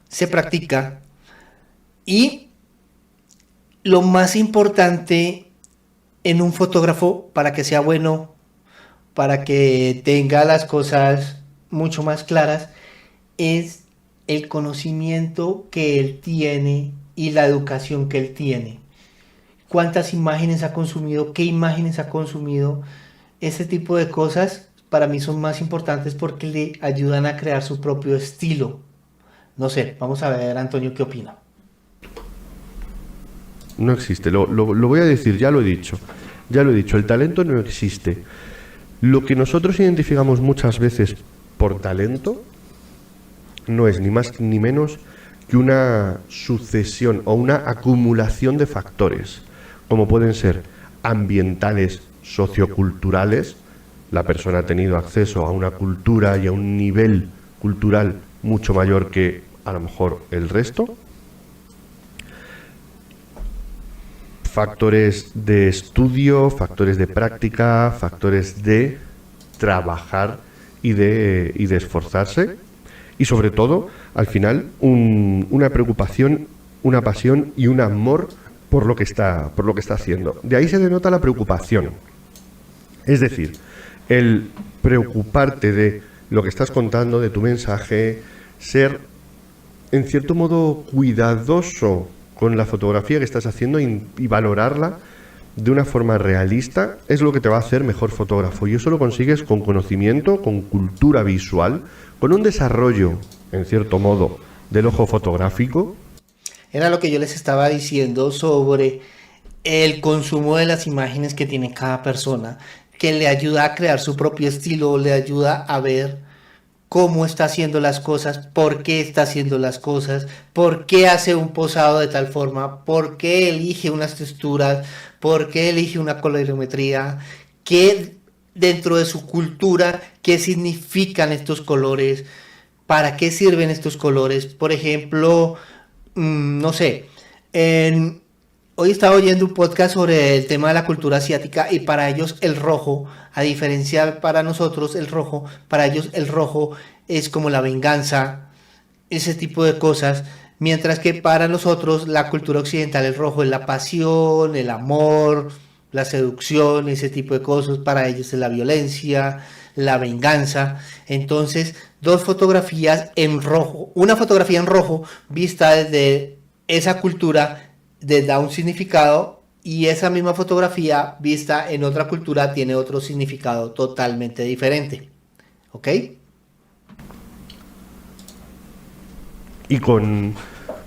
se practica, y lo más importante en un fotógrafo, para que sea bueno, para que tenga las cosas mucho más claras, es el conocimiento que él tiene y la educación que él tiene. ¿Cuántas imágenes ha consumido? ¿Qué imágenes ha consumido? Ese tipo de cosas para mí son más importantes porque le ayudan a crear su propio estilo. No sé, vamos a ver, Antonio, ¿qué opina? No existe, lo voy a decir, ya lo he dicho, el talento no existe. Lo que nosotros identificamos muchas veces por talento no es ni más ni menos que una sucesión o una acumulación de factores, como pueden ser ambientales, socioculturales. La persona ha tenido acceso a una cultura y a un nivel cultural mucho mayor que a lo mejor el resto. Factores de estudio, factores de práctica, factores de trabajar y de esforzarse. Y sobre todo, al final, una preocupación, una pasión y un amor por lo que está haciendo. De ahí se denota la preocupación. Es decir, el preocuparte de lo que estás contando, de tu mensaje, ser, en cierto modo, cuidadoso con la fotografía que estás haciendo y valorarla de una forma realista, es lo que te va a hacer mejor fotógrafo. Y eso lo consigues con conocimiento, con cultura visual, con un desarrollo, en cierto modo, del ojo fotográfico. Era lo que yo les estaba diciendo sobre el consumo de las imágenes que tiene cada persona, que le ayuda a crear su propio estilo, le ayuda a ver cómo está haciendo las cosas, por qué está haciendo las cosas, por qué hace un posado de tal forma, por qué elige unas texturas, por qué elige una colorimetría, qué dentro de su cultura, qué significan estos colores, para qué sirven estos colores. Por ejemplo, no sé, hoy estaba oyendo un podcast sobre el tema de la cultura asiática, y para ellos el rojo, a diferencia para nosotros el rojo, para ellos el rojo es como la venganza, ese tipo de cosas, mientras que para nosotros la cultura occidental el rojo es la pasión, el amor, la seducción, ese tipo de cosas. Para ellos es la violencia, la venganza. Entonces, dos fotografías en rojo, una fotografía en rojo vista desde esa cultura les da un significado, y esa misma fotografía vista en otra cultura tiene otro significado totalmente diferente. ¿Ok? Y con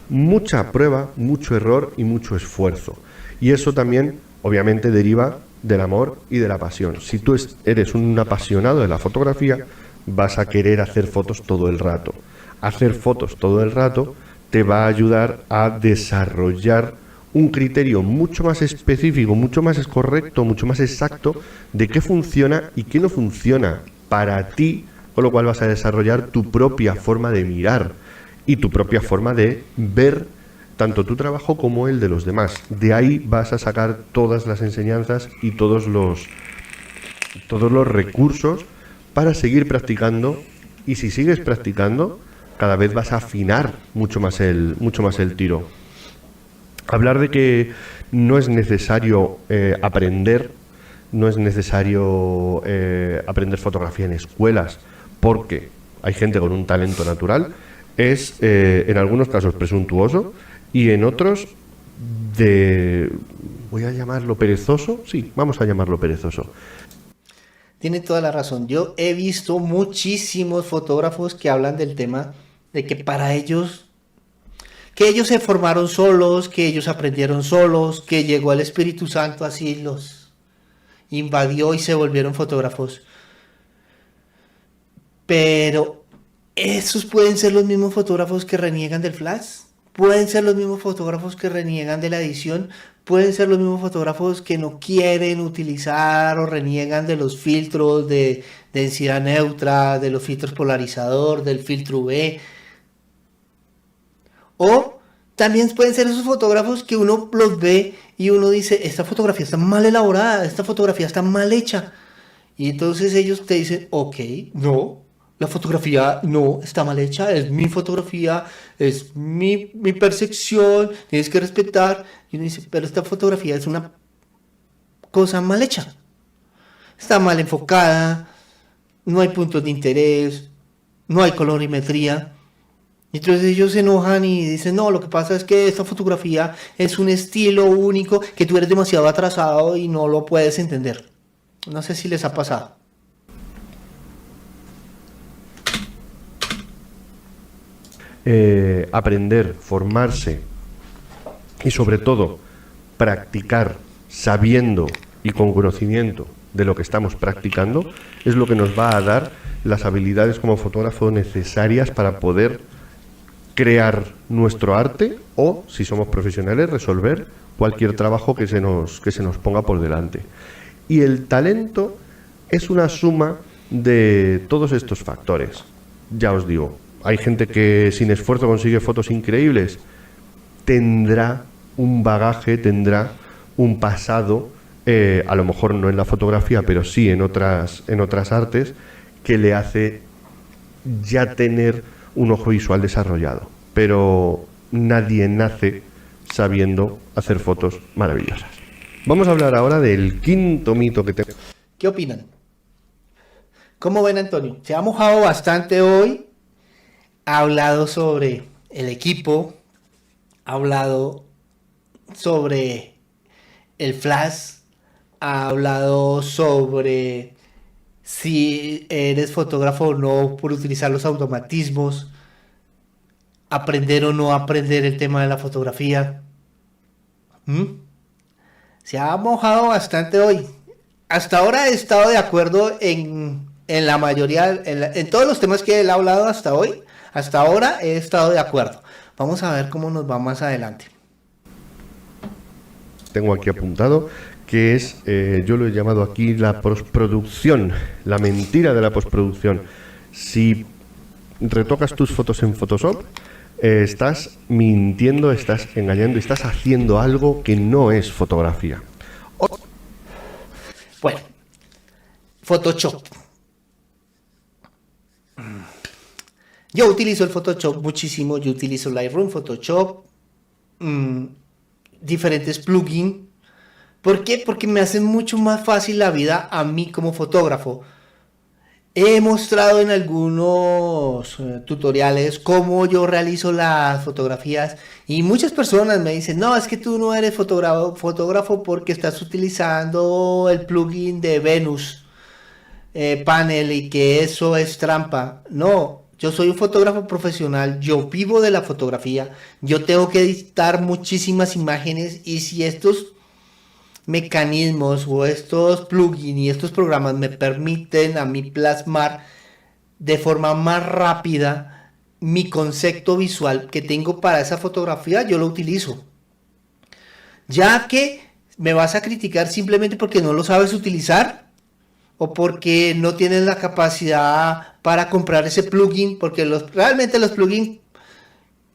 mucha prueba, mucho error y mucho esfuerzo. Y eso también, obviamente, deriva del amor y de la pasión. Si tú eres un apasionado de la fotografía, vas a querer hacer fotos todo el rato. Hacer fotos todo el rato te va a ayudar a desarrollar un criterio mucho más específico, mucho más correcto, mucho más exacto de qué funciona y qué no funciona para ti, con lo cual vas a desarrollar tu propia forma de mirar y tu propia forma de ver tanto tu trabajo como el de los demás. De ahí vas a sacar todas las enseñanzas y todos los recursos para seguir practicando, y si sigues practicando, cada vez vas a afinar mucho más el tiro. Hablar de que no es necesario aprender fotografía en escuelas, porque hay gente con un talento natural, es en algunos casos presuntuoso y en otros voy a llamarlo perezoso, sí, vamos a llamarlo perezoso. Tiene toda la razón. Yo he visto muchísimos fotógrafos que hablan del tema de que para ellos, que ellos se formaron solos, que ellos aprendieron solos, que llegó el Espíritu Santo así los invadió y se volvieron fotógrafos. Pero esos pueden ser los mismos fotógrafos que reniegan del flash, pueden ser los mismos fotógrafos que reniegan de la edición, pueden ser los mismos fotógrafos que no quieren utilizar o reniegan de los filtros de densidad neutra, de los filtros polarizador, del filtro UV. O también pueden ser esos fotógrafos que uno los ve y uno dice, esta fotografía está mal elaborada, esta fotografía está mal hecha. Y entonces ellos te dicen, ok, no, la fotografía no está mal hecha, es mi fotografía, es mi percepción, tienes que respetar. Y uno dice, pero esta fotografía es una cosa mal hecha, está mal enfocada, no hay puntos de interés, no hay colorimetría. Entonces ellos se enojan y dicen, no, lo que pasa es que esta fotografía es un estilo único que tú eres demasiado atrasado y no lo puedes entender. No sé si les ha pasado. Aprender, formarse y sobre todo practicar sabiendo y con conocimiento de lo que estamos practicando es lo que nos va a dar las habilidades como fotógrafo necesarias para poder crear nuestro arte o, si somos profesionales, resolver cualquier trabajo que se nos ponga por delante. Y el talento es una suma de todos estos factores. Ya os digo, hay gente que sin esfuerzo consigue fotos increíbles, tendrá un bagaje, tendrá un pasado, a lo mejor no en la fotografía, pero sí en otras artes, que le hace ya tener un ojo visual desarrollado. Pero nadie nace sabiendo hacer fotos maravillosas. Vamos a hablar ahora del quinto mito que tengo. ¿Qué opinan? ¿Cómo ven, Antonio? Se ha mojado bastante hoy. Ha hablado sobre el equipo. Ha hablado sobre el flash. Ha hablado sobre si eres fotógrafo o no por utilizar los automatismos. Aprender o no aprender el tema de la fotografía. Se ha mojado bastante hoy. Hasta ahora he estado de acuerdo en la mayoría, en todos los temas que él ha hablado hasta hoy. Hasta ahora he estado de acuerdo. Vamos a ver cómo nos va más adelante. Tengo aquí apuntado que es, yo lo he llamado aquí la postproducción, la mentira de la postproducción. Si retocas tus fotos en Photoshop, estás mintiendo, estás engañando, estás haciendo algo que no es fotografía. Bueno, Photoshop. Yo utilizo el Photoshop muchísimo, yo utilizo Lightroom, Photoshop, diferentes plugins. ¿Por qué? Porque me hacen mucho más fácil la vida a mí como fotógrafo. He mostrado en algunos tutoriales cómo yo realizo las fotografías y muchas personas me dicen, no, es que tú no eres fotógrafo porque estás utilizando el plugin de Venus Panel y que eso es trampa. No, yo soy un fotógrafo profesional, yo vivo de la fotografía, yo tengo que editar muchísimas imágenes y si estos mecanismos o estos plugins y estos programas me permiten a mí plasmar de forma más rápida mi concepto visual que tengo para esa fotografía, yo lo utilizo. ya que me vas a criticar simplemente porque no lo sabes utilizar o porque no tienes la capacidad para comprar ese plugin, porque realmente los plugins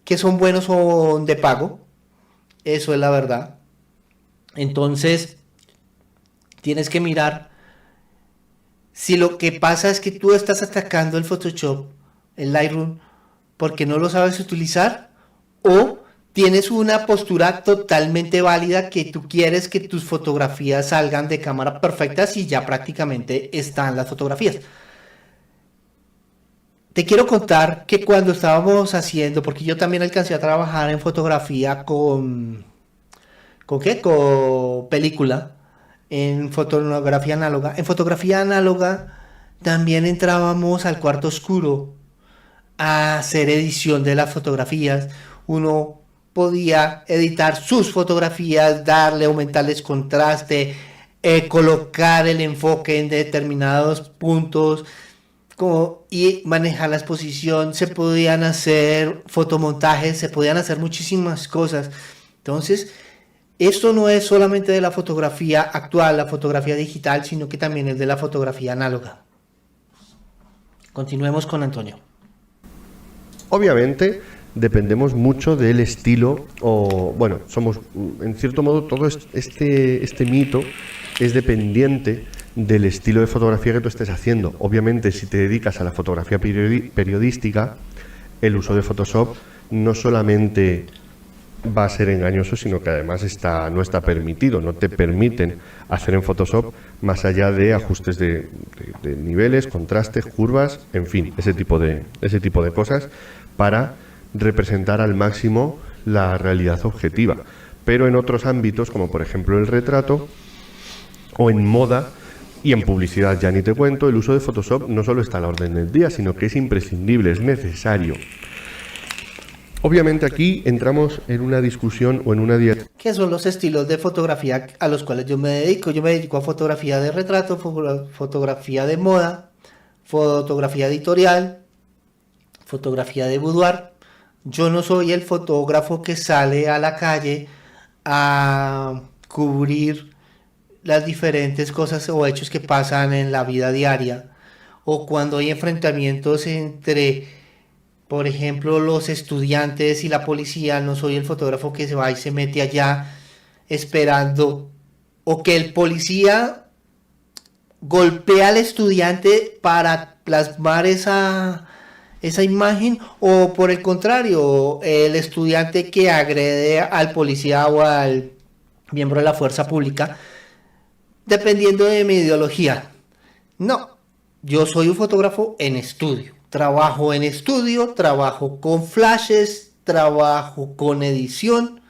que son buenos son de pago, eso es la verdad. Entonces, tienes que mirar si lo que pasa es que tú estás atacando el Photoshop, el Lightroom, porque no lo sabes utilizar, o tienes una postura totalmente válida que tú quieres que tus fotografías salgan de cámara perfectas y ya prácticamente están las fotografías. Te quiero contar que cuando estábamos haciendo, porque yo también alcancé a trabajar en fotografía ¿con qué? Con película, en fotografía análoga. En fotografía análoga también entrábamos al cuarto oscuro a hacer edición de las fotografías. Uno podía editar sus fotografías, darle, aumentarles contraste, colocar el enfoque en determinados puntos y manejar la exposición. Se podían hacer fotomontajes, se podían hacer muchísimas cosas. Entonces, esto no es solamente de la fotografía actual, la fotografía digital, sino que también es de la fotografía análoga. Continuemos con Antonio. Obviamente dependemos mucho del estilo, o bueno, somos, en cierto modo, todo este mito es dependiente del estilo de fotografía que tú estés haciendo. Obviamente, si te dedicas a la fotografía periodística, el uso de Photoshop no solamente va a ser engañoso, sino que además no está permitido, no te permiten hacer en Photoshop más allá de ajustes de niveles, contrastes, curvas, en fin, ese tipo de cosas para representar al máximo la realidad objetiva. Pero en otros ámbitos, como por ejemplo el retrato o en moda y en publicidad, ya ni te cuento, el uso de Photoshop no solo está a la orden del día, sino que es imprescindible, es necesario. Obviamente aquí entramos en una discusión o en una ¿Qué son los estilos de fotografía a los cuales yo me dedico? Yo me dedico a fotografía de retrato, fotografía de moda, fotografía editorial, fotografía de boudoir. Yo no soy el fotógrafo que sale a la calle a cubrir las diferentes cosas o hechos que pasan en la vida diaria, o cuando hay enfrentamientos entre, por ejemplo, los estudiantes y la policía. No soy el fotógrafo que se va y se mete allá esperando, o que el policía golpea al estudiante para plasmar esa imagen, o por el contrario, el estudiante que agrede al policía o al miembro de la fuerza pública, dependiendo de mi ideología. No, yo soy un fotógrafo en estudio. Trabajo en estudio, trabajo con flashes, trabajo con edición.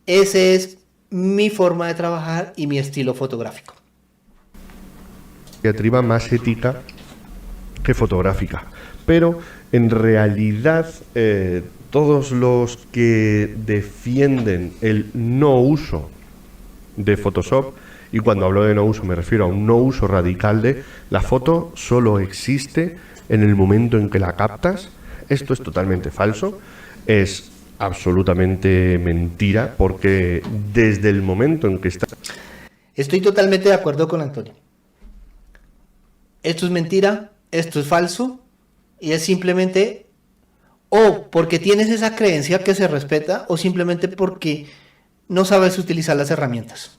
Ese es mi forma de trabajar y mi estilo fotográfico. diatriba más ética que fotográfica. Pero en realidad todos los que defienden el no uso de Photoshop, y cuando hablo de no uso me refiero a un no uso radical de la foto, solo existe en el momento en que la captas. Esto es totalmente falso, es absolutamente mentira, porque desde el momento en que está... Estoy totalmente de acuerdo con Antonio. Esto es mentira, esto es falso, y es simplemente o porque tienes esa creencia que se respeta, o simplemente porque no sabes utilizar las herramientas.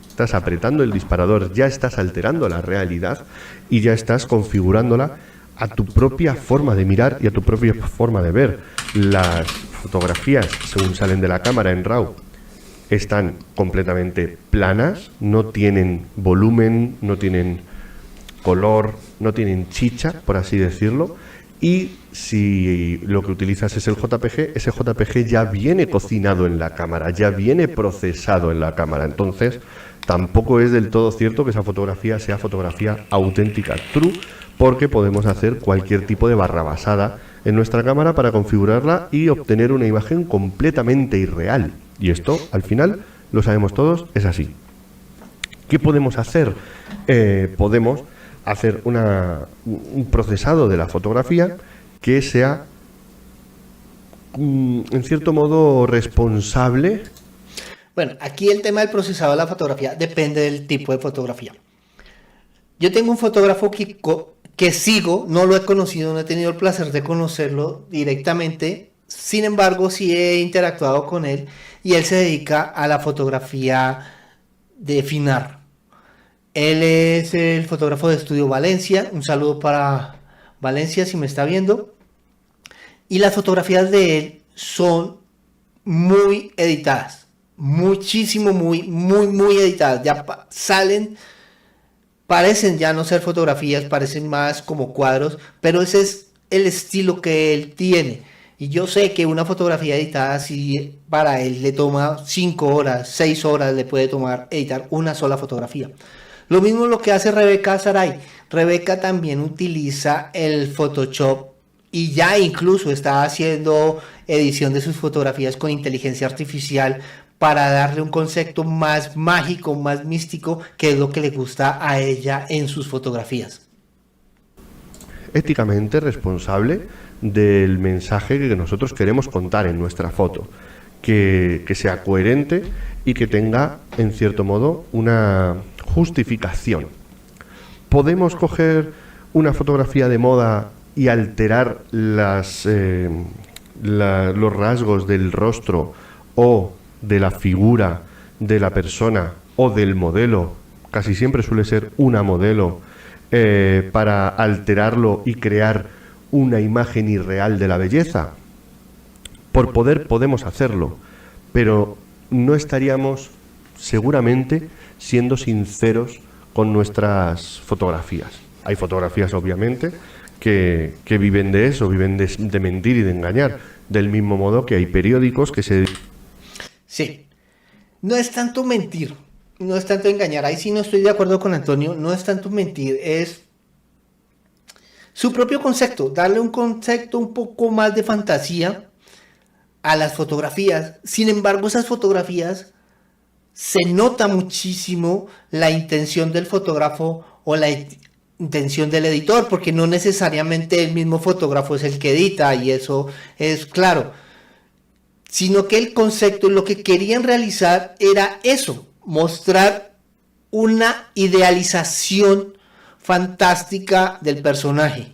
Estás apretando el disparador, ya estás alterando la realidad y ya estás configurándola a tu propia forma de mirar y a tu propia forma de ver. Las fotografías, según salen de la cámara en RAW, están completamente planas, no tienen volumen, no tienen color, no tienen chicha, por así decirlo. Y si lo que utilizas es el JPG, ese JPG ya viene cocinado en la cámara, ya viene procesado en la cámara. Entonces, tampoco es del todo cierto que esa fotografía sea fotografía auténtica, true, porque podemos hacer cualquier tipo de barrabasada en nuestra cámara para configurarla y obtener una imagen completamente irreal. Y esto, al final, lo sabemos todos, es así. ¿Qué podemos hacer? Podemos hacer un procesado de la fotografía que sea, en cierto modo, responsable Bueno, aquí el tema del procesado de la fotografía depende del tipo de fotografía. Yo tengo un fotógrafo que sigo, no lo he conocido, no he tenido el placer de conocerlo directamente, sin embargo sí he interactuado con él y él se dedica a la fotografía de Finar. Él es el fotógrafo de Estudio Valencia, un saludo para Valencia si me está viendo. Y las fotografías de él son muy editadas, muchísimo, muy editadas. Ya salen, parecen ya no ser fotografías, parecen más como cuadros, pero ese es el estilo que él tiene. Y yo sé que una fotografía editada, si para él le toma 5 horas, 6 horas, le puede tomar editar una sola fotografía. Lo mismo lo que hace Rebeca Saray. Rebeca también utiliza el Photoshop y ya incluso está haciendo edición de sus fotografías con inteligencia artificial para darle un concepto más mágico, más místico, que es lo que le gusta a ella en sus fotografías. Éticamente responsable del mensaje que nosotros queremos contar en nuestra foto, que sea coherente y que tenga, en cierto modo, una justificación. Podemos coger una fotografía de moda y alterar los rasgos del rostro o de la figura de la persona o del modelo, casi siempre suele ser una modelo, para alterarlo y crear una imagen irreal de la belleza. Por poder podemos hacerlo, pero no estaríamos seguramente siendo sinceros con nuestras fotografías. Hay fotografías, obviamente, que viven de eso, viven de mentir y de engañar, del mismo modo que hay periódicos que se... Sí, no es tanto mentir, no es tanto engañar, ahí sí no estoy de acuerdo con Antonio, no es tanto mentir, es su propio concepto, darle un concepto un poco más de fantasía a las fotografías. Sin embargo, esas fotografías se nota muchísimo la intención del fotógrafo o la intención del editor, porque no necesariamente el mismo fotógrafo es el que edita, y eso es claro, sino que el concepto, lo que querían realizar era eso, mostrar una idealización fantástica del personaje.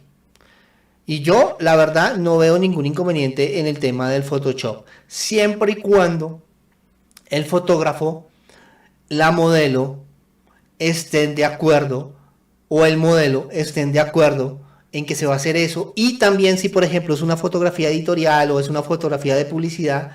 Y yo, la verdad, no veo ningún inconveniente en el tema del Photoshop, siempre y cuando el fotógrafo, la modelo, estén de acuerdo, o el modelo estén de acuerdo en que se va a hacer eso. Y también si, por ejemplo, es una fotografía editorial o es una fotografía de publicidad,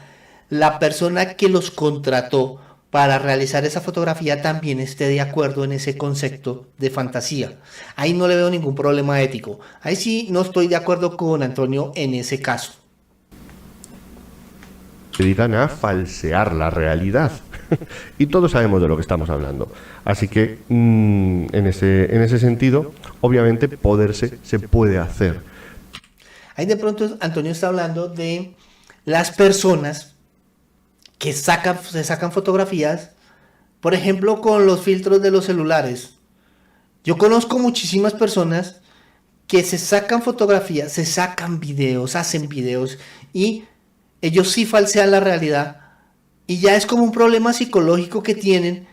la persona que los contrató para realizar esa fotografía también esté de acuerdo en ese concepto de fantasía. Ahí no le veo ningún problema ético. Ahí sí no estoy de acuerdo con Antonio en ese caso. Se dedican a falsear la realidad. Y todos sabemos de lo que estamos hablando. Así que en ese sentido, obviamente, se puede hacer. Ahí de pronto Antonio está hablando de las personas que se sacan fotografías, por ejemplo, con los filtros de los celulares. Yo conozco muchísimas personas que se sacan fotografías, se sacan videos, hacen videos y ellos sí falsean la realidad. Y ya es como un problema psicológico que tienen,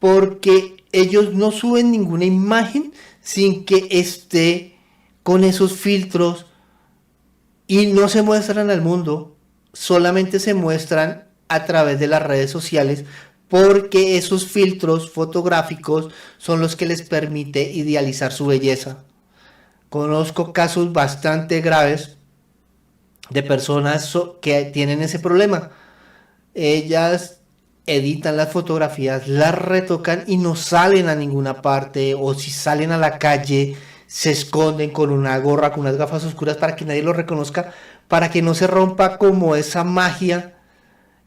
porque ellos no suben ninguna imagen sin que esté con esos filtros y no se muestran al mundo, solamente se muestran a través de las redes sociales, porque esos filtros fotográficos son los que les permite idealizar su belleza. Conozco casos bastante graves de personas que tienen ese problema. Ellas editan las fotografías, las retocan y no salen a ninguna parte, o si salen a la calle se esconden con una gorra, con unas gafas oscuras para que nadie los reconozca, para que no se rompa como esa magia,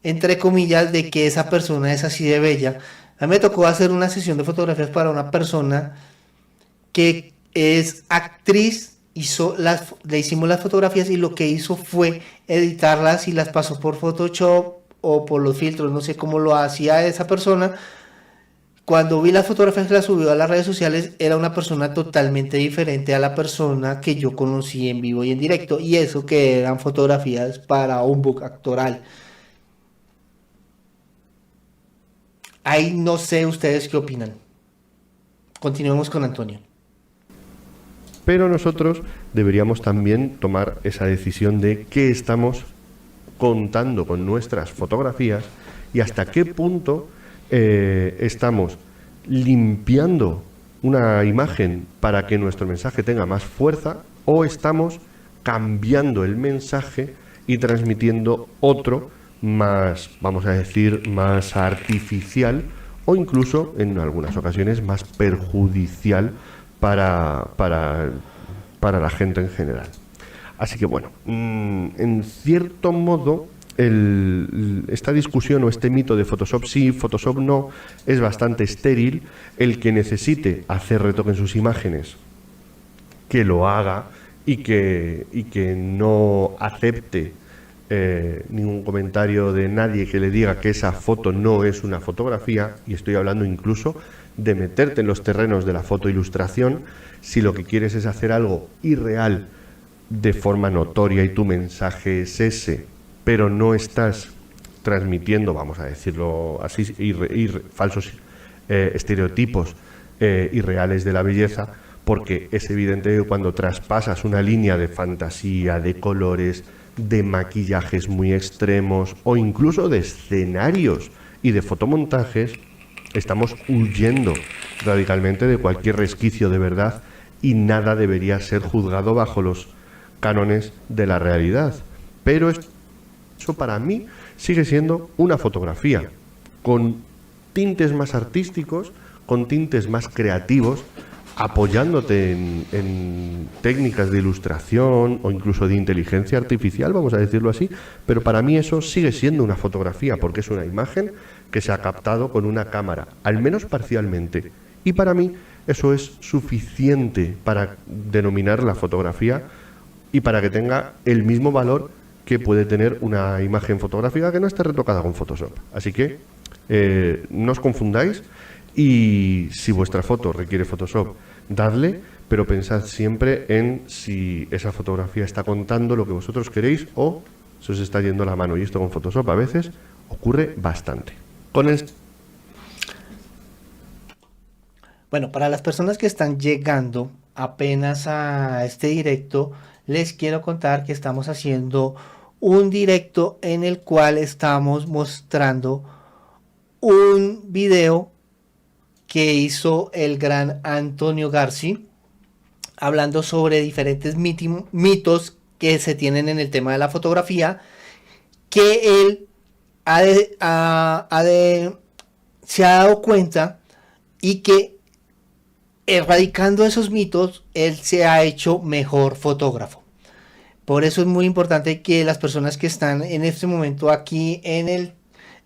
entre comillas, de que esa persona es así de bella. A mí me tocó hacer una sesión de fotografías para una persona que es actriz, le hicimos las fotografías y lo que hizo fue editarlas y las pasó por Photoshop o por los filtros, no sé cómo lo hacía esa persona. Cuando vi las fotografías que las subió a las redes sociales, era una persona totalmente diferente a la persona que yo conocí en vivo y en directo, y eso que eran fotografías para un book actoral. Ahí no sé ustedes qué opinan. Continuemos con Antonio. Pero nosotros deberíamos también tomar esa decisión de qué estamos contando con nuestras fotografías y hasta qué punto estamos limpiando una imagen para que nuestro mensaje tenga más fuerza, o estamos cambiando el mensaje y transmitiendo otro más, vamos a decir, más artificial, o incluso en algunas ocasiones más perjudicial para la gente en general. Así que bueno, en cierto modo, esta discusión o este mito de Photoshop sí, Photoshop no, es bastante estéril. El que necesite hacer retoque en sus imágenes, que lo haga, y que no acepte ningún comentario de nadie que le diga que esa foto no es una fotografía. Y estoy hablando incluso de meterte en los terrenos de la fotoilustración. Si lo que quieres es hacer algo irreal de forma notoria y tu mensaje es ese, pero no estás transmitiendo, vamos a decirlo así, falsos estereotipos irreales de la belleza, porque es evidente que cuando traspasas una línea de fantasía, de colores, de maquillajes muy extremos o incluso de escenarios y de fotomontajes, estamos huyendo radicalmente de cualquier resquicio de verdad, y nada debería ser juzgado bajo los cánones de la realidad. Pero eso para mí sigue siendo una fotografía, con tintes más artísticos, con tintes más creativos, apoyándote en técnicas de ilustración o incluso de inteligencia artificial, vamos a decirlo así. Pero para mí eso sigue siendo una fotografía, porque es una imagen que se ha captado con una cámara, al menos parcialmente. Y para mí eso es suficiente para denominar la fotografía y para que tenga el mismo valor que puede tener una imagen fotográfica que no esté retocada con Photoshop. Así que no os confundáis, y si vuestra foto requiere Photoshop, dadle, pero pensad siempre en si esa fotografía está contando lo que vosotros queréis o se os está yendo la mano. Y esto con Photoshop a veces ocurre bastante. Bueno, para las personas que están llegando apenas a este directo, les quiero contar que estamos haciendo un directo en el cual estamos mostrando un video que hizo el gran Antonio Garci, hablando sobre diferentes mitos que se tienen en el tema de la fotografía, que él se ha dado cuenta, y que erradicando esos mitos, él se ha hecho mejor fotógrafo. Por eso es muy importante que las personas que están en este momento aquí en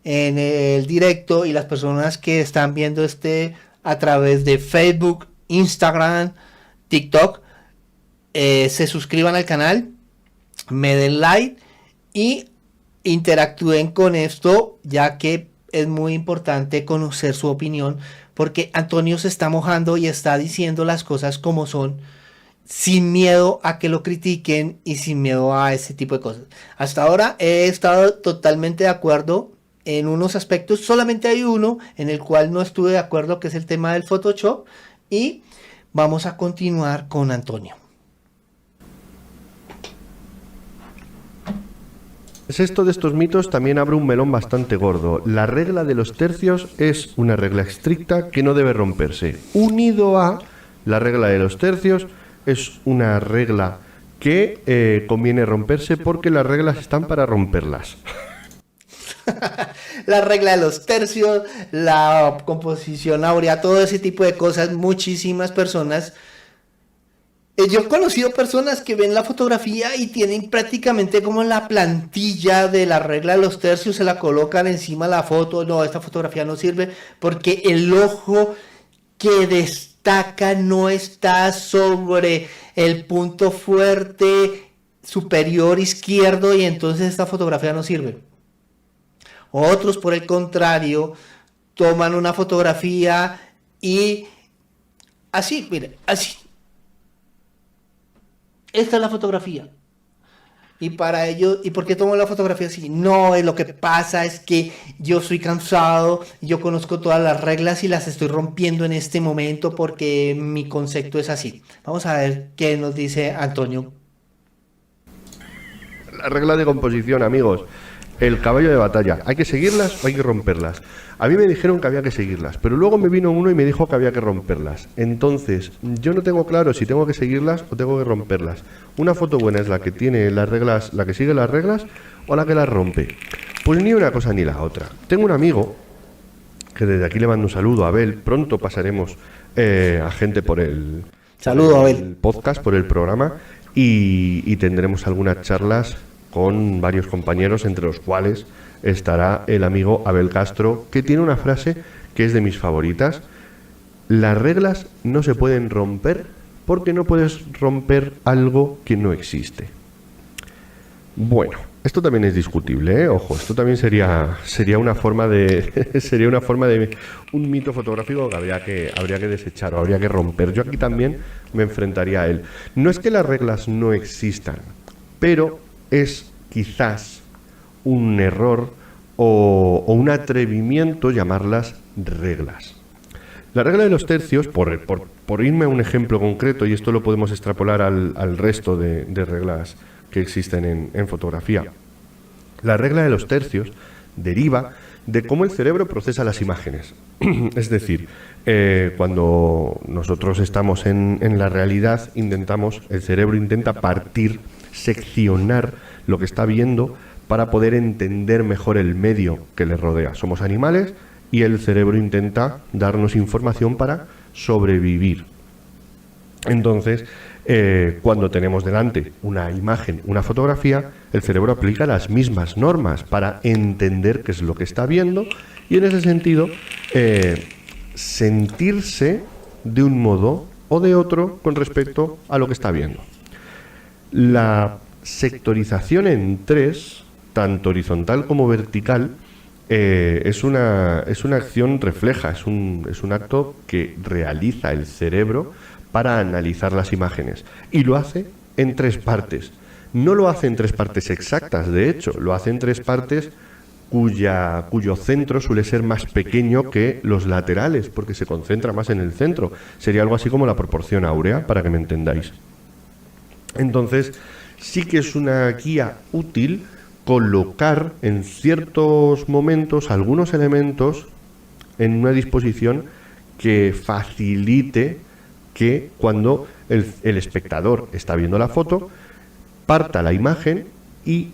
el directo, y las personas que están viendo a través de Facebook, Instagram, TikTok, se suscriban al canal, me den like y interactúen con esto, ya que es muy importante conocer su opinión, porque Antonio se está mojando y está diciendo las cosas como son, sin miedo a que lo critiquen y sin miedo a ese tipo de cosas. Hasta ahora he estado totalmente de acuerdo en unos aspectos. Solamente hay uno en el cual no estuve de acuerdo, que es el tema del Photoshop, y vamos a continuar con Antonio. Esto de estos mitos también abre un melón bastante gordo. La regla de los tercios es una regla estricta que no debe romperse. Unido a la regla de los tercios, es una regla que conviene romperse, porque las reglas están para romperlas. La regla de los tercios, la composición áurea, todo ese tipo de cosas. Muchísimas personas, yo he conocido personas que ven la fotografía y tienen prácticamente como la plantilla de la regla de los tercios, se la colocan encima de la foto. No, esta fotografía no sirve porque el ojo que destaca no está sobre el punto fuerte superior izquierdo, y entonces esta fotografía no sirve. Otros, por el contrario, toman una fotografía y así, miren, así. Esta es la fotografía. Y para ello, ¿y por qué tomo la fotografía así? No, lo que pasa es que yo soy cansado, yo conozco todas las reglas y las estoy rompiendo en este momento porque mi concepto es así. Vamos a ver qué nos dice Antonio. La regla de composición, amigos. El caballo de batalla. ¿Hay que seguirlas o hay que romperlas? A mí me dijeron que había que seguirlas, pero luego me vino uno y me dijo que había que romperlas. Entonces, yo no tengo claro si tengo que seguirlas o tengo que romperlas. Una foto buena es la que tiene las reglas, la que sigue las reglas o la que las rompe. Pues ni una cosa ni la otra. Tengo un amigo que desde aquí le mando un saludo a Abel. Pronto pasaremos a gente por el Saludo, por el Abel. podcast, por el programa y tendremos algunas charlas con varios compañeros, entre los cuales estará el amigo Abel Castro, que tiene una frase que es de mis favoritas: las reglas no se pueden romper porque no puedes romper algo que no existe. Bueno, esto también es discutible, ¿eh? Ojo, esto también sería una forma de sería una forma de un mito fotográfico que habría que desechar o habría que romper. Yo aquí también me enfrentaría a él. No es que las reglas no existan, pero es quizás un error o un atrevimiento llamarlas reglas. La regla de los tercios, por irme a un ejemplo concreto, y esto lo podemos extrapolar al resto de reglas que existen en fotografía. La regla de los tercios deriva de cómo el cerebro procesa las imágenes. Es decir, cuando nosotros estamos en la realidad, el cerebro intenta partir, seccionar lo que está viendo para poder entender mejor el medio que le rodea. Somos animales y el cerebro intenta darnos información para sobrevivir. Entonces, cuando tenemos delante una imagen, una fotografía, el cerebro aplica las mismas normas para entender qué es lo que está viendo y en ese sentido sentirse de un modo o de otro con respecto a lo que está viendo. La sectorización en tres, tanto horizontal como vertical, es una acción refleja, es un acto que realiza el cerebro para analizar las imágenes y lo hace en tres partes. No lo hace en tres partes exactas, de hecho, lo hace en tres partes cuyo centro suele ser más pequeño que los laterales, porque se concentra más en el centro. Sería algo así como la proporción áurea, para que me entendáis. Entonces, sí que es una guía útil colocar en ciertos momentos algunos elementos en una disposición que facilite que cuando el espectador está viendo la foto, parta la imagen y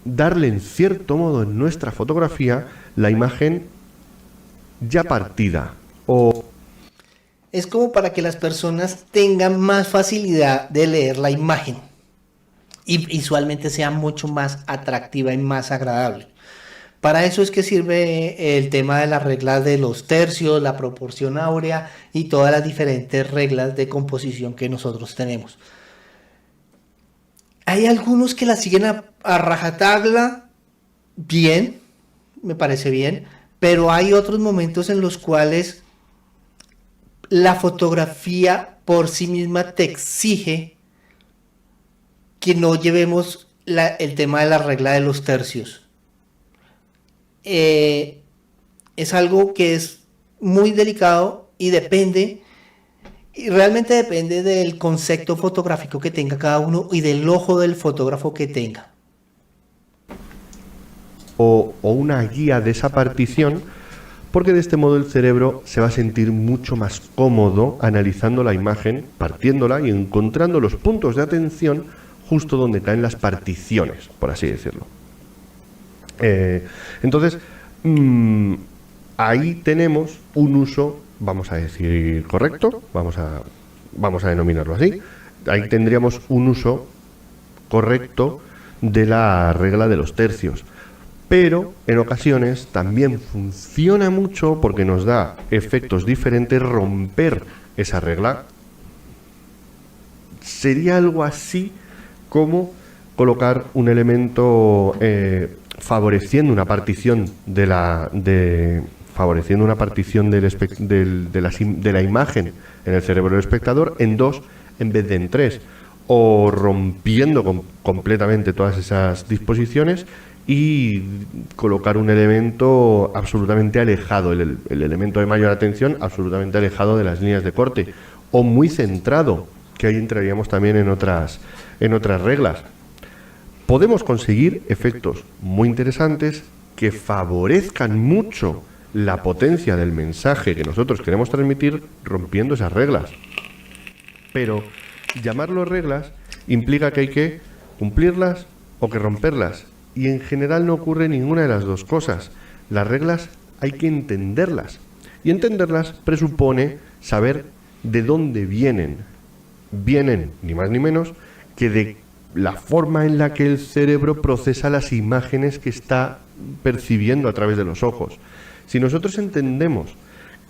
darle en cierto modo en nuestra fotografía la imagen ya partida. Es como para que las personas tengan más facilidad de leer la imagen y visualmente sea mucho más atractiva y más agradable. Para eso es que sirve el tema de las reglas de los tercios, la proporción áurea y todas las diferentes reglas de composición que nosotros tenemos. Hay algunos que la siguen a rajatabla, bien, me parece bien, pero hay otros momentos en los cuales la fotografía por sí misma te exige que no llevemos el tema de la regla de los tercios. Es algo que es muy delicado y realmente depende del concepto fotográfico que tenga cada uno y del ojo del fotógrafo que tenga. O una guía de esa partición, porque de este modo el cerebro se va a sentir mucho más cómodo analizando la imagen, partiéndola y encontrando los puntos de atención justo donde caen las particiones, por así decirlo. Entonces, ahí tenemos un uso, vamos a decir, correcto, vamos a denominarlo así. Ahí tendríamos un uso correcto de la regla de los tercios. Pero en ocasiones también funciona mucho porque nos da efectos diferentes romper esa regla. Sería algo así como colocar un elemento favoreciendo una partición de la imagen en el cerebro del espectador en dos en vez de en tres, o rompiendo completamente todas esas disposiciones y colocar un elemento absolutamente alejado, el elemento de mayor atención absolutamente alejado de las líneas de corte, o muy centrado, que ahí entraríamos también en otras reglas. Podemos conseguir efectos muy interesantes que favorezcan mucho la potencia del mensaje que nosotros queremos transmitir rompiendo esas reglas. Pero llamarlo reglas implica que hay que cumplirlas o que romperlas. Y en general no ocurre ninguna de las dos cosas. Las reglas hay que entenderlas. Y entenderlas presupone saber de dónde vienen. Vienen, ni más ni menos, que de la forma en la que el cerebro procesa las imágenes que está percibiendo a través de los ojos. Si nosotros entendemos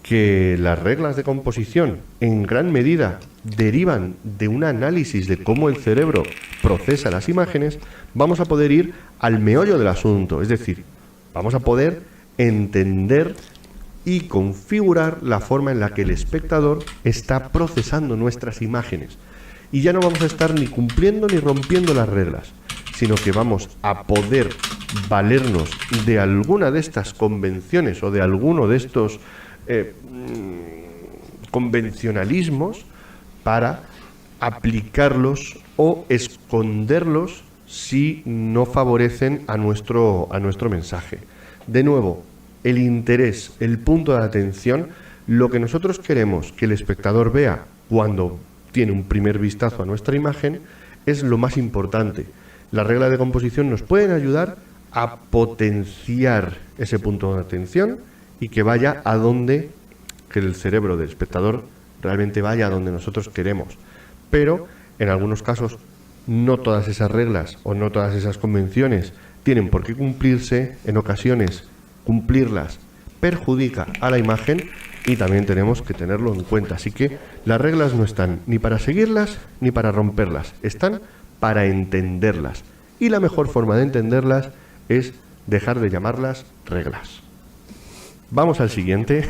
que las reglas de composición en gran medida derivan de un análisis de cómo el cerebro procesa las imágenes, vamos a poder ir al meollo del asunto, es decir, vamos a poder entender y configurar la forma en la que el espectador está procesando nuestras imágenes. Y ya no vamos a estar ni cumpliendo ni rompiendo las reglas, sino que vamos a poder valernos de alguna de estas convenciones o de alguno de estos convencionalismos para aplicarlos o esconderlos si no favorecen a nuestro mensaje. De nuevo, el interés, el punto de atención, lo que nosotros queremos que el espectador vea cuando tiene un primer vistazo a nuestra imagen es lo más importante. Las reglas de composición nos pueden ayudar a potenciar ese punto de atención y que vaya a donde, que el cerebro del espectador realmente vaya a donde nosotros queremos. Pero en algunos casos no todas esas reglas o no todas esas convenciones tienen por qué cumplirse. En ocasiones cumplirlas perjudica a la imagen y también tenemos que tenerlo en cuenta. Así que las reglas no están ni para seguirlas ni para romperlas, están para entenderlas. Y la mejor forma de entenderlas es dejar de llamarlas reglas. Vamos al siguiente.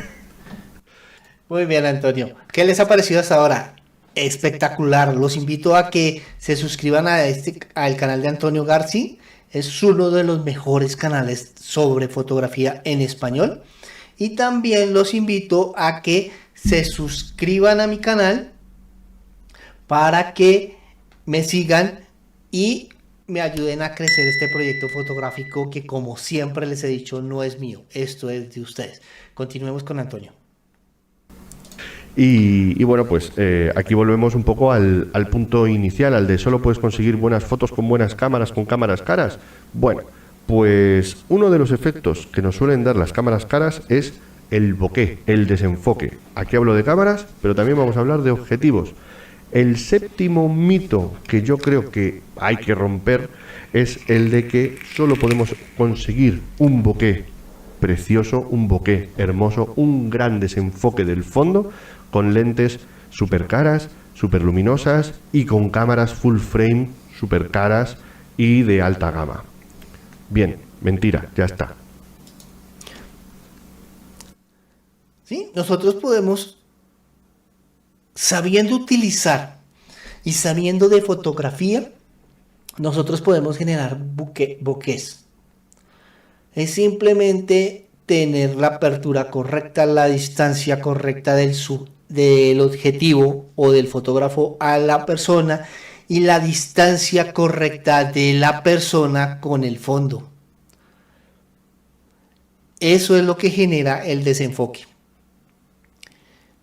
Muy bien, Antonio. ¿Qué les ha parecido hasta ahora? Espectacular. Los invito a que se suscriban al canal de Antonio Garci. Es uno de los mejores canales sobre fotografía en español. Y también los invito a que se suscriban a mi canal para que me sigan y me ayuden a crecer este proyecto fotográfico que, como siempre les he dicho, no es mío. Esto es de ustedes. Continuemos con Antonio. Y bueno, pues aquí volvemos un poco al punto inicial, al de solo puedes conseguir buenas fotos con buenas cámaras, con cámaras caras. Bueno, pues uno de los efectos que nos suelen dar las cámaras caras es el bokeh, el desenfoque. Aquí hablo de cámaras, pero también vamos a hablar de objetivos. El séptimo mito que yo creo que hay que romper es el de que solo podemos conseguir un bokeh precioso, un bokeh hermoso, un gran desenfoque del fondo con lentes súper caras, súper luminosas y con cámaras full frame súper caras y de alta gama. Bien, mentira, ya está. ¿Sí? Nosotros podemos, sabiendo utilizar y sabiendo de fotografía, nosotros podemos generar bokehs. Es simplemente tener la apertura correcta, la distancia correcta del objetivo o del fotógrafo a la persona y la distancia correcta de la persona con el fondo. Eso es lo que genera el desenfoque.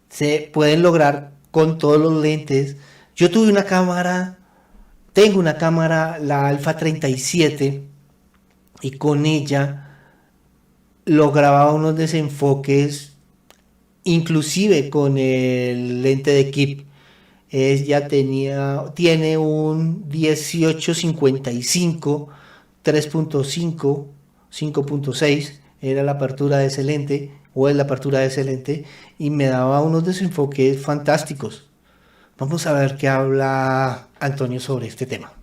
Se pueden lograr con todos los lentes. Yo tengo una cámara, la Alpha 37, y con ella lograba unos desenfoques, inclusive con el lente de Kip. Ya tiene un 18-55, 3.5, 5.6, era la apertura de ese lente, o es la apertura de ese lente, y me daba unos desenfoques fantásticos. Vamos a ver qué habla Antonio sobre este tema.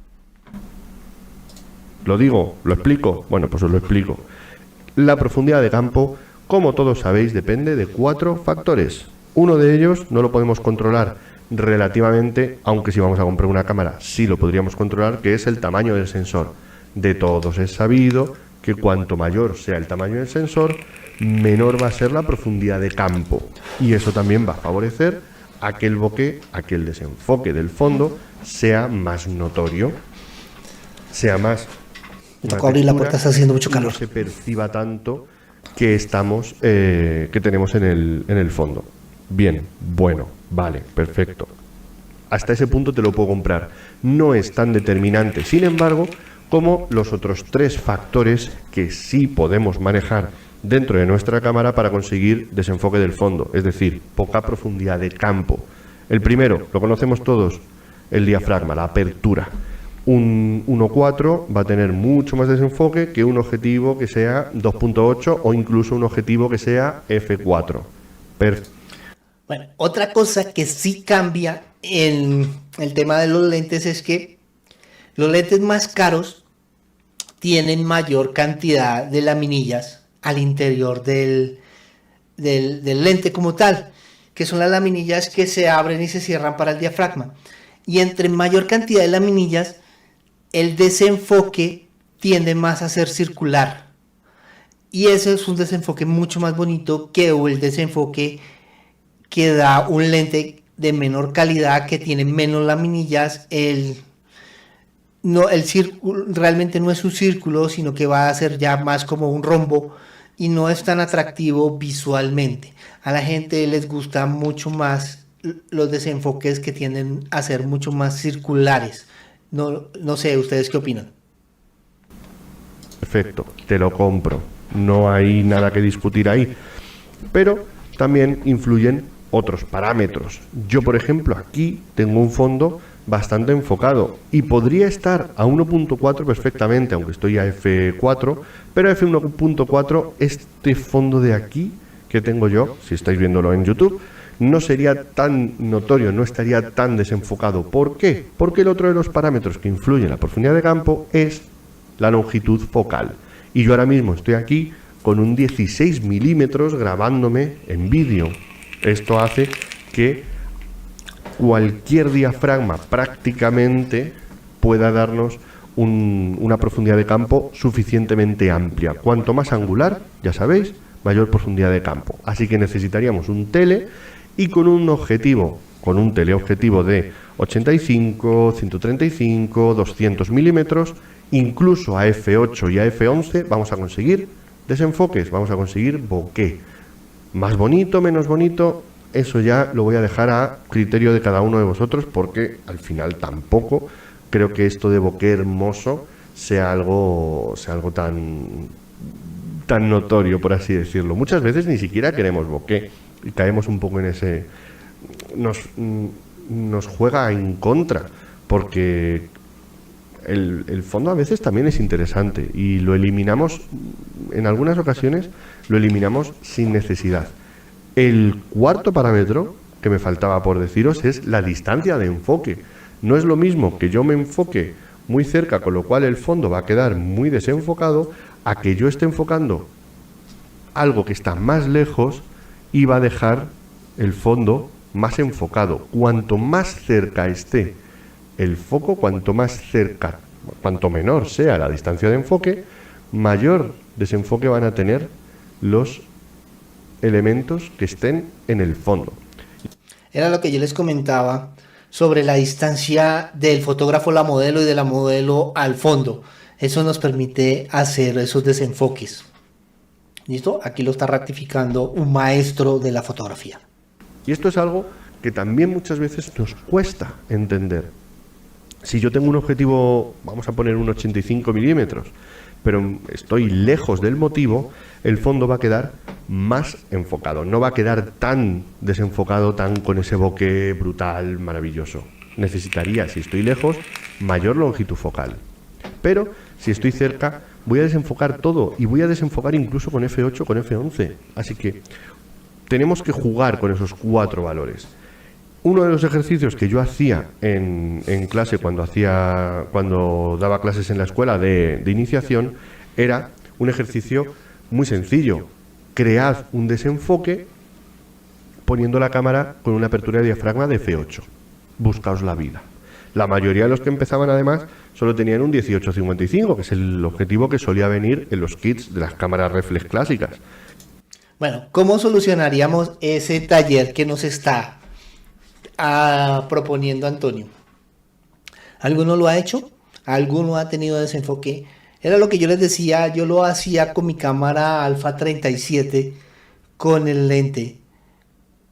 ¿Lo digo? ¿Lo explico? Bueno, pues os lo explico. La profundidad de campo, como todos sabéis, depende de 4 factores. Uno de ellos no lo podemos controlar relativamente, aunque si vamos a comprar una cámara sí lo podríamos controlar, que es el tamaño del sensor. De todos es sabido que cuanto mayor sea el tamaño del sensor, menor va a ser la profundidad de campo, y eso también va a favorecer a que el bokeh, a que el desenfoque del fondo sea más notorio, sea más... Me tocó abrir la puerta, está haciendo mucho calor. No se perciba tanto que estamos, que tenemos en el fondo. Bien, bueno, vale, perfecto. Hasta ese punto te lo puedo comprar. No es tan determinante, sin embargo, como los otros 3 factores que sí podemos manejar dentro de nuestra cámara para conseguir desenfoque del fondo, es decir, poca profundidad de campo. El primero, lo conocemos todos, el diafragma, la apertura. Un 1.4 va a tener mucho más desenfoque que un objetivo que sea 2.8 o incluso un objetivo que sea f4. Bueno, otra cosa que sí cambia en el tema de los lentes es que los lentes más caros tienen mayor cantidad de laminillas al interior del lente como tal, que son las laminillas que se abren y se cierran para el diafragma. Y entre mayor cantidad de laminillas, el desenfoque tiende más a ser circular. Y ese es un desenfoque mucho más bonito que el desenfoque que da un lente de menor calidad, que tiene menos laminillas. El círculo realmente no es un círculo, sino que va a ser ya más como un rombo y no es tan atractivo visualmente. A la gente les gusta mucho más los desenfoques que tienden a ser mucho más circulares. No sé, ¿ustedes qué opinan? Perfecto, te lo compro. No hay nada que discutir ahí. Pero también influyen otros parámetros. Yo, por ejemplo, aquí tengo un fondo bastante enfocado y podría estar a 1.4 perfectamente, aunque estoy a f4, pero a f1.4 este fondo de aquí que tengo yo, si estáis viéndolo en YouTube, no sería tan notorio, no estaría tan desenfocado. ¿Por qué? Porque el otro de los parámetros que influye en la profundidad de campo es la longitud focal. Y yo ahora mismo estoy aquí con un 16 milímetros grabándome en vídeo. Esto hace que cualquier diafragma prácticamente pueda darnos una profundidad de campo suficientemente amplia. Cuanto más angular, ya sabéis, mayor profundidad de campo. Así que necesitaríamos un tele y con un teleobjetivo de 85, 135, 200 milímetros, incluso a f8 y a f11 vamos a conseguir desenfoques, vamos a conseguir bokeh. Más bonito, menos bonito, eso ya lo voy a dejar a criterio de cada uno de vosotros, porque al final tampoco creo que esto de bokeh hermoso sea algo tan notorio, por así decirlo. Muchas veces ni siquiera queremos bokeh y caemos un poco en ese... Nos juega en contra, porque el fondo a veces también es interesante y lo eliminamos, en algunas ocasiones lo eliminamos sin necesidad. El cuarto parámetro que me faltaba por deciros es la distancia de enfoque. No es lo mismo que yo me enfoque muy cerca, con lo cual el fondo va a quedar muy desenfocado, a que yo esté enfocando algo que está más lejos y va a dejar el fondo más enfocado. Cuanto más cerca esté el foco, cuanto menor sea la distancia de enfoque, mayor desenfoque van a tener los elementos que estén en el fondo. Era lo que yo les comentaba sobre la distancia del fotógrafo a la modelo y de la modelo al fondo. Eso nos permite hacer esos desenfoques. ¿Listo? Aquí lo está ratificando un maestro de la fotografía. Y esto es algo que también muchas veces nos cuesta entender. Si yo tengo un objetivo, vamos a poner un 85 milímetros, pero estoy lejos del motivo, el fondo va a quedar más enfocado. No va a quedar tan desenfocado, tan con ese bokeh brutal, maravilloso. Necesitaría, si estoy lejos, mayor longitud focal. Pero si estoy cerca, voy a desenfocar todo y voy a desenfocar incluso con f8, con f11. Así que tenemos que jugar con esos 4 valores. Uno de los ejercicios que yo hacía en clase cuando daba clases en la escuela de iniciación era un ejercicio muy sencillo. Cread un desenfoque poniendo la cámara con una apertura de diafragma de f8. buscaos la vida. La mayoría de los que empezaban además solo tenían un 18-55, que es el objetivo que solía venir en los kits de las cámaras reflex clásicas. Bueno, ¿cómo solucionaríamos ese taller que nos está proponiendo Antonio? ¿Alguno lo ha hecho? ¿Alguno ha tenido desenfoque? Era lo que yo les decía, yo lo hacía con mi cámara Alpha 37 con el lente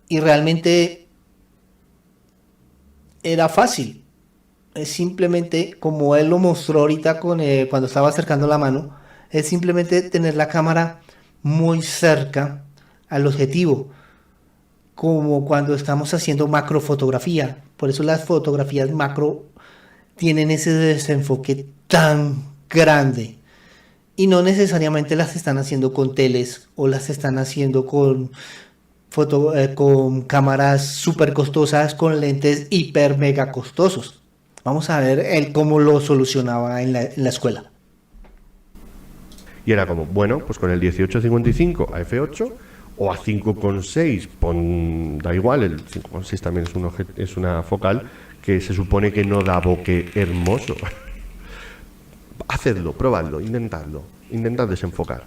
y realmente era fácil. Es simplemente, como él lo mostró ahorita cuando estaba acercando la mano, es simplemente tener la cámara muy cerca al objetivo, como cuando estamos haciendo macrofotografía. Por eso las fotografías macro tienen ese desenfoque tan grande y no necesariamente las están haciendo con teles o las están haciendo con con cámaras súper costosas, con lentes hiper mega costosos. Vamos a ver él cómo lo solucionaba en la escuela. Y era como, bueno, pues con el 18-55 a f8 o a 5,6, da igual, el 5,6 también es una focal que se supone que no da bokeh hermoso. Hacedlo, probadlo, intentad desenfocar.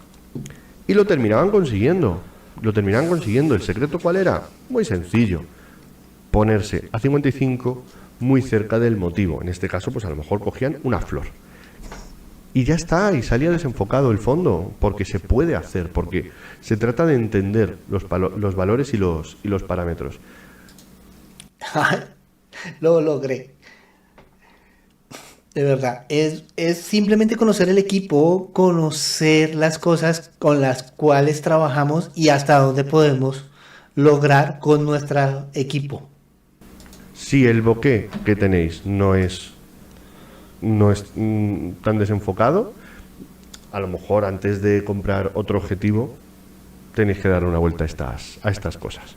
Y lo terminaban consiguiendo. ¿El secreto cuál era? Muy sencillo. Ponerse a 55 muy cerca del motivo. En este caso, pues a lo mejor cogían una flor. Y ya está, y salía desenfocado el fondo, porque se puede hacer, porque se trata de entender los valores y los parámetros. Lo logré. De verdad, es simplemente conocer el equipo, conocer las cosas con las cuales trabajamos y hasta dónde podemos lograr con nuestro equipo. Si el bokeh que tenéis no es tan desenfocado, a lo mejor antes de comprar otro objetivo tenéis que dar una vuelta a estas cosas.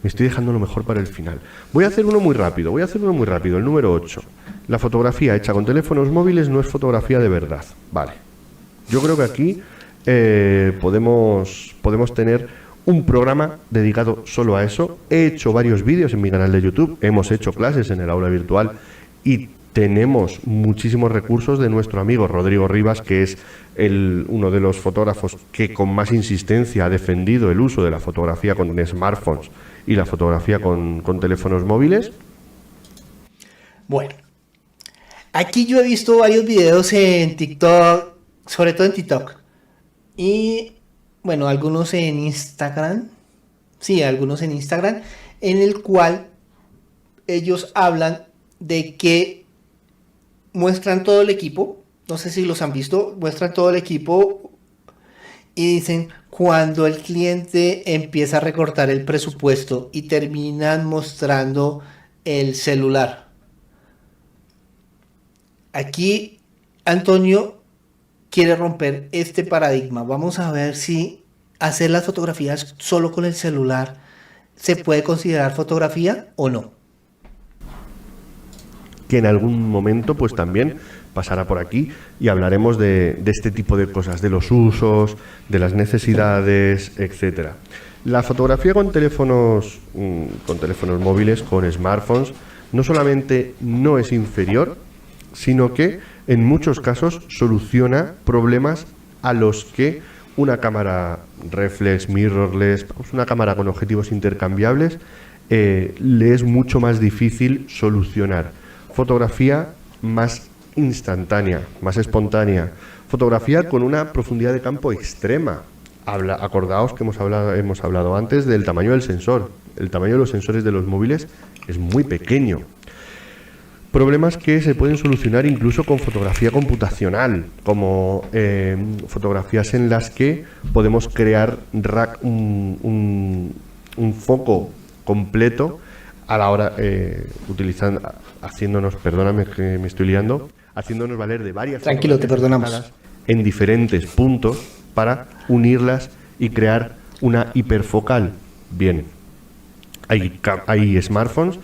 Me estoy dejando lo mejor para el final. Voy a hacer uno muy rápido, el número 8. La fotografía hecha con teléfonos móviles no es fotografía de verdad. Vale. Yo creo que aquí podemos tener un programa dedicado solo a eso. He hecho varios vídeos en mi canal de YouTube, hemos hecho clases en el aula virtual y tenemos muchísimos recursos de nuestro amigo Rodrigo Rivas, que es uno de los fotógrafos que con más insistencia ha defendido el uso de la fotografía con smartphones y la fotografía con teléfonos móviles. Bueno, aquí yo he visto varios videos en TikTok, sobre todo en TikTok, y bueno, algunos en Instagram, en el cual ellos hablan de que muestran todo el equipo, no sé si los han visto, muestran todo el equipo y dicen cuando el cliente empieza a recortar el presupuesto y terminan mostrando el celular. Aquí Antonio quiere romper este paradigma. Vamos a ver si hacer las fotografías solo con el celular se puede considerar fotografía o no. Que en algún momento pues también pasará por aquí y hablaremos de este tipo de cosas, de los usos, de las necesidades, etcétera. La fotografía con teléfonos móviles, con smartphones, no solamente no es inferior, sino que en muchos casos soluciona problemas a los que una cámara reflex, mirrorless, una cámara con objetivos intercambiables, le es mucho más difícil solucionar. Fotografía más instantánea, más espontánea, fotografía con una profundidad de campo extrema. Acordaos que hemos hablado antes del tamaño del sensor. El tamaño de los sensores de los móviles es muy pequeño. Problemas que se pueden solucionar incluso con fotografía computacional, como fotografías en las que podemos crear un foco completo a la hora, perdóname que me estoy liando, haciéndonos valer de varias. Tranquilo, te perdonamos. En diferentes puntos para unirlas y crear una hiperfocal. Bien, hay smartphones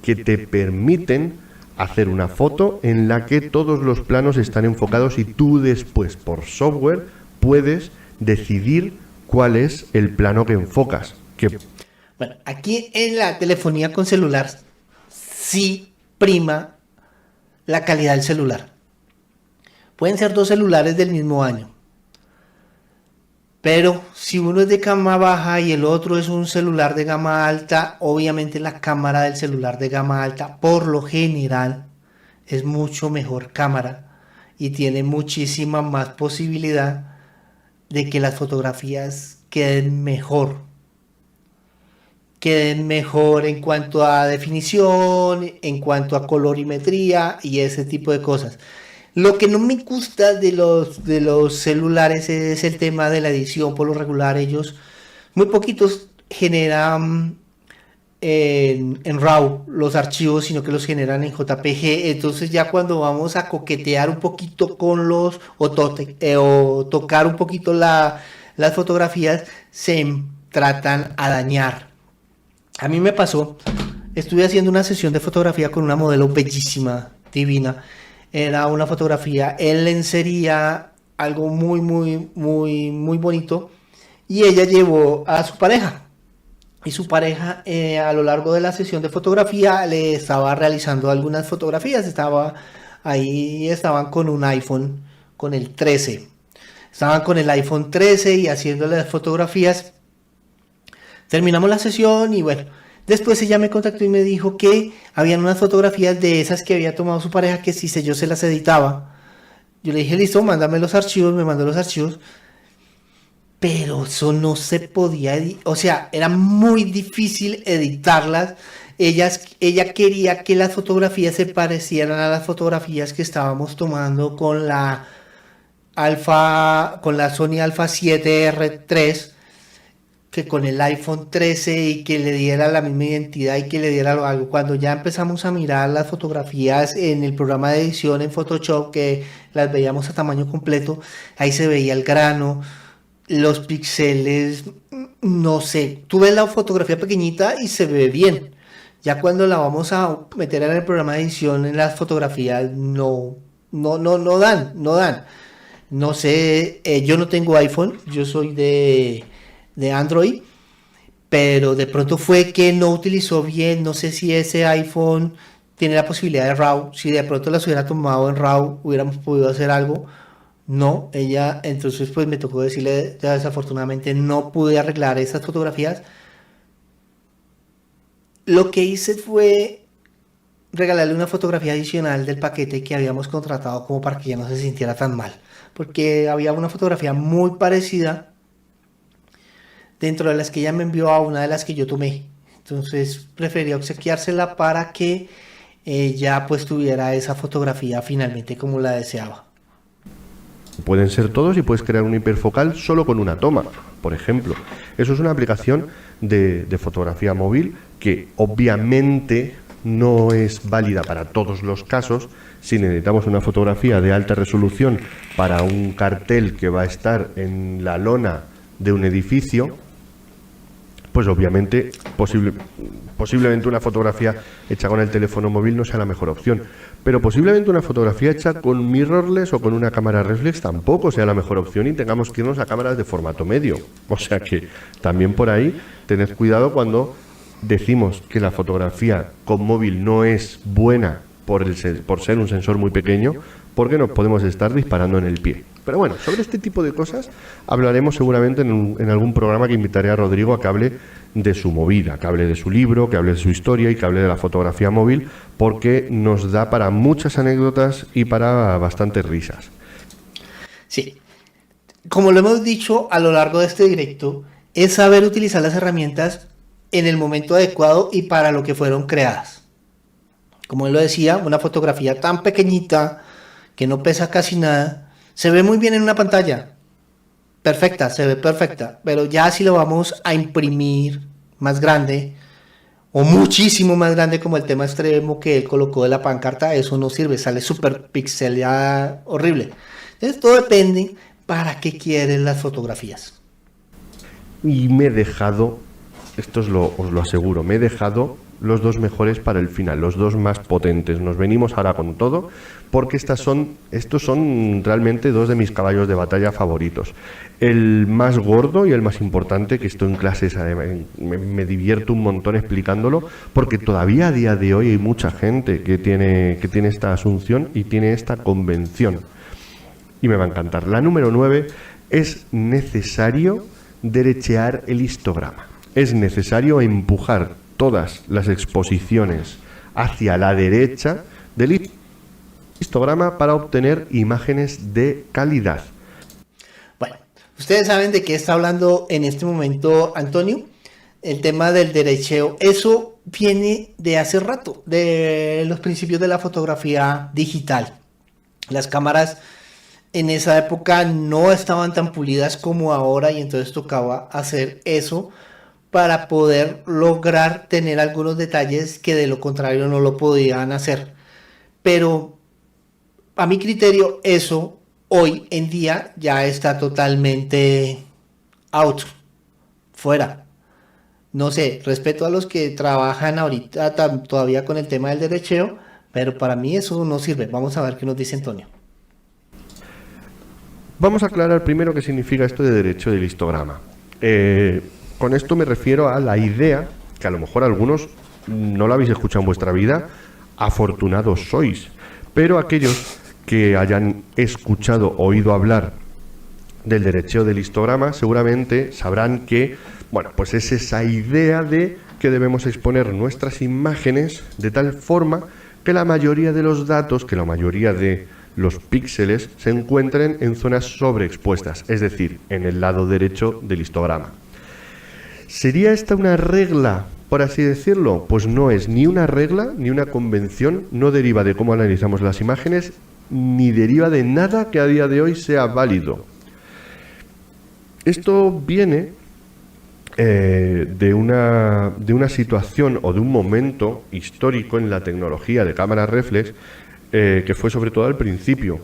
que te permiten hacer una foto en la que todos los planos están enfocados y tú después por software puedes decidir cuál es el plano que enfocas. Bueno, aquí en la telefonía con celular sí prima la calidad del celular. Pueden ser dos celulares del mismo año, pero si uno es de gama baja y el otro es un celular de gama alta, obviamente la cámara del celular de gama alta por lo general es mucho mejor cámara y tiene muchísima más posibilidad de que las fotografías queden mejor en cuanto a definición, en cuanto a colorimetría y ese tipo de cosas. Lo que no me gusta de los celulares es el tema de la edición. Por lo regular ellos, muy poquitos generan en RAW los archivos, sino que los generan en JPG. Entonces ya cuando vamos a coquetear un poquito con o tocar un poquito las fotografías, se tratan a dañar. A mí me pasó, estuve haciendo una sesión de fotografía con una modelo bellísima, divina. Era una fotografía en lencería, algo muy, muy, muy, muy bonito. Y ella llevó a su pareja. Y su pareja a lo largo de la sesión de fotografía le estaba realizando algunas fotografías. Estaban con un iPhone, con el 13. Estaban con el iPhone 13 y haciéndole las fotografías. Terminamos la sesión y bueno, después ella me contactó y me dijo que habían unas fotografías de esas que había tomado su pareja que si yo se las editaba. Yo le dije, listo, mándame los archivos, me mandó los archivos. Pero eso no se podía editar, o sea, era muy difícil editarlas. Ella quería que las fotografías se parecieran a las fotografías que estábamos tomando con la Sony Alpha 7R3, que con el iPhone 13 y que le diera la misma identidad y que le diera algo. Cuando ya empezamos a mirar las fotografías en el programa de edición en Photoshop, que las veíamos a tamaño completo, ahí se veía el grano, los píxeles, no sé, tú ves la fotografía pequeñita y se ve bien. Ya cuando la vamos a meter en el programa de edición, en las fotografías no dan. No sé, yo no tengo iPhone, yo soy de Android, pero de pronto fue que no utilizó bien. No sé si ese iPhone tiene la posibilidad de RAW. Si de pronto las hubiera tomado en RAW, hubiéramos podido hacer algo. No, entonces pues me tocó decirle, ya desafortunadamente no pude arreglar esas fotografías. Lo que hice fue regalarle una fotografía adicional del paquete que habíamos contratado, como para que ya no se sintiera tan mal, porque había una fotografía muy parecida dentro de las que ella me envió a una de las que yo tomé. Entonces preferí obsequiársela para que ella pues tuviera esa fotografía finalmente como la deseaba. Pueden ser todos y puedes crear un hiperfocal solo con una toma, por ejemplo. Eso es una aplicación de fotografía móvil que obviamente no es válida para todos los casos. Si necesitamos una fotografía de alta resolución para un cartel que va a estar en la lona de un edificio, pues obviamente posiblemente una fotografía hecha con el teléfono móvil no sea la mejor opción, pero posiblemente una fotografía hecha con mirrorless o con una cámara reflex tampoco sea la mejor opción y tengamos que irnos a cámaras de formato medio. O sea que también por ahí tened cuidado cuando decimos que la fotografía con móvil no es buena por ser un sensor muy pequeño, porque nos podemos estar disparando en el pie. Pero bueno, sobre este tipo de cosas hablaremos seguramente en algún programa que invitaré a Rodrigo a que hable de su movida, que hable de su libro, que hable de su historia y que hable de la fotografía móvil, porque nos da para muchas anécdotas y para bastantes risas. Sí, como lo hemos dicho a lo largo de este directo, es saber utilizar las herramientas en el momento adecuado y para lo que fueron creadas. Como él lo decía, una fotografía tan pequeñita que no pesa casi nada, se ve muy bien en una pantalla, perfecta, se ve perfecta, pero ya si lo vamos a imprimir más grande o muchísimo más grande, como el tema extremo que él colocó de la pancarta, eso no sirve, sale súper pixelada, horrible. Entonces todo depende para qué quieren las fotografías. Y me he dejado, os lo aseguro, me he dejado los dos mejores para el final, los dos más potentes. Nos venimos ahora con todo, porque estos son realmente dos de mis caballos de batalla favoritos. El más gordo y el más importante, que estoy en clases, me divierto un montón explicándolo, porque todavía a día de hoy hay mucha gente que tiene esta asunción y tiene esta convención. Y me va a encantar. La número 9, es necesario derechear el histograma. Es necesario empujar todas las exposiciones hacia la derecha del histograma para obtener imágenes de calidad. Bueno, ustedes saben de qué está hablando en este momento Antonio. El tema del derecheo, eso viene de hace rato, de los principios de la fotografía digital. Las cámaras en esa época no estaban tan pulidas como ahora, y entonces tocaba hacer eso para poder lograr tener algunos detalles que de lo contrario no lo podían hacer. Pero a mi criterio eso hoy en día ya está totalmente out, fuera. No sé, respeto a los que trabajan ahorita todavía con el tema del derecheo, pero para mí eso no sirve. Vamos a ver qué nos dice Antonio. Vamos a aclarar primero qué significa esto de derecho del histograma. Con esto me refiero a la idea, que a lo mejor algunos no la habéis escuchado en vuestra vida, afortunados sois, pero aquellos que hayan escuchado, oído hablar del derecheo del histograma, seguramente sabrán que, bueno, pues es esa idea de que debemos exponer nuestras imágenes de tal forma que la mayoría de los datos, que la mayoría de los píxeles se encuentren en zonas sobreexpuestas, es decir, en el lado derecho del histograma. ¿Sería esta una regla, por así decirlo? Pues no es ni una regla ni una convención, no deriva de cómo analizamos las imágenes, ni deriva de nada que a día de hoy sea válido. Esto viene de una situación o de un momento histórico en la tecnología de cámaras reflex, que fue sobre todo al principio,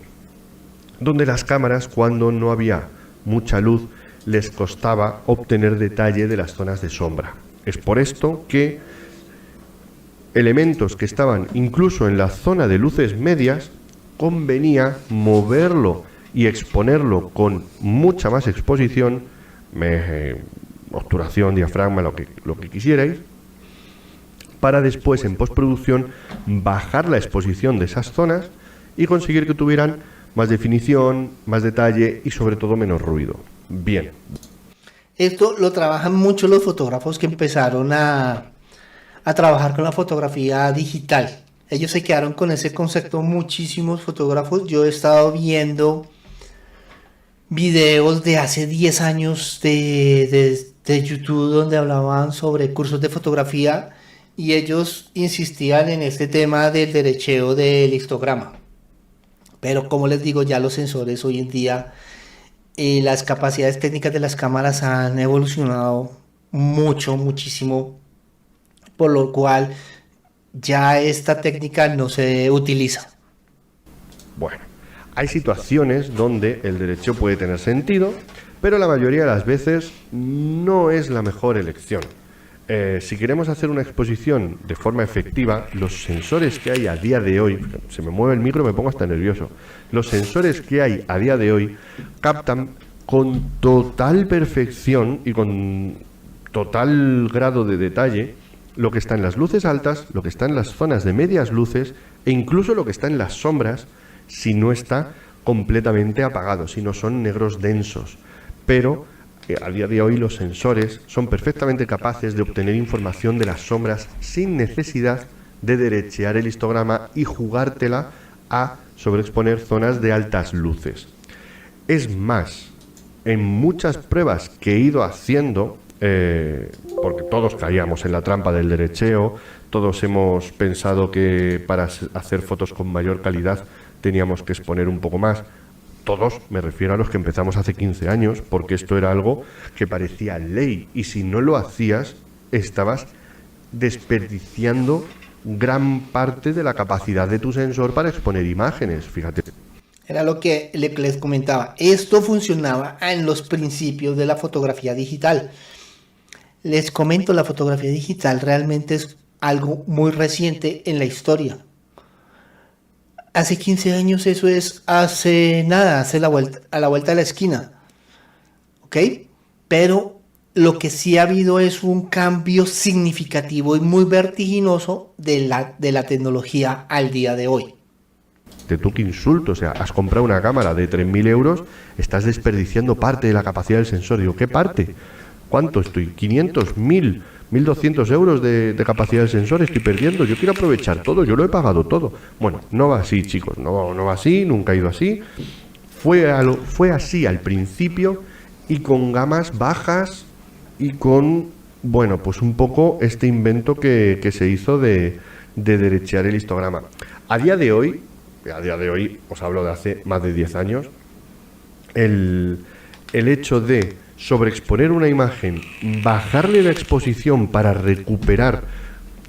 donde las cámaras, cuando no había mucha luz, les costaba obtener detalle de las zonas de sombra. Es por esto que elementos que estaban incluso en la zona de luces medias, convenía moverlo y exponerlo con mucha más exposición, obturación, diafragma, lo que quisierais, para después en postproducción bajar la exposición de esas zonas y conseguir que tuvieran más definición, más detalle y sobre todo menos ruido. Bien. Esto lo trabajan mucho los fotógrafos que empezaron a trabajar con la fotografía digital. Ellos se quedaron con ese concepto, muchísimos fotógrafos. Yo he estado viendo videos de hace 10 años de YouTube donde hablaban sobre cursos de fotografía y ellos insistían en este tema del derecheo del histograma. Pero como les digo, ya los sensores hoy en día, las capacidades técnicas de las cámaras han evolucionado muchísimo, por lo cual ya esta técnica no se utiliza. Bueno, hay situaciones donde el derecheo puede tener sentido, pero la mayoría de las veces no es la mejor elección. Si queremos hacer una exposición de forma efectiva, los sensores que hay a día de hoy, se me mueve el micro, me pongo hasta nervioso, los sensores que hay a día de hoy captan con total perfección y con total grado de detalle lo que está en las luces altas, lo que está en las zonas de medias luces e incluso lo que está en las sombras, si no está completamente apagado, si no son negros densos. Pero a día de hoy los sensores son perfectamente capaces de obtener información de las sombras sin necesidad de derechear el histograma y jugártela a sobreexponer zonas de altas luces. Es más, en muchas pruebas que he ido haciendo, porque todos caíamos en la trampa del derecheo, todos hemos pensado que para hacer fotos con mayor calidad teníamos que exponer un poco más. Todos, me refiero a los que empezamos hace 15 años, porque esto era algo que parecía ley, y si no lo hacías, estabas desperdiciando gran parte de la capacidad de tu sensor para exponer imágenes, fíjate. Era lo que les comentaba. Esto funcionaba en los principios de la fotografía digital. Les comento, la fotografía digital realmente es algo muy reciente en la historia. Hace 15 años eso es hace nada, hace a la vuelta de la esquina. ¿Ok? Pero lo que sí ha habido es un cambio significativo y muy vertiginoso de la tecnología al día de hoy. Tú qué insulto, o sea, has comprado una cámara de 3.000 euros, estás desperdiciando parte de la capacidad del sensor. Digo, ¿qué parte? ¿Cuánto estoy? 500, 1.000, 1.200 euros de capacidad del sensor estoy perdiendo. Yo quiero aprovechar todo, yo lo he pagado todo. Bueno, no va así, chicos, no va así, nunca ha ido así. Fue así al principio y con gamas bajas y con, bueno, pues un poco este invento que se hizo de derechear el histograma. A día de hoy, os hablo de hace más de 10 años, el hecho de sobreexponer una imagen, bajarle la exposición para recuperar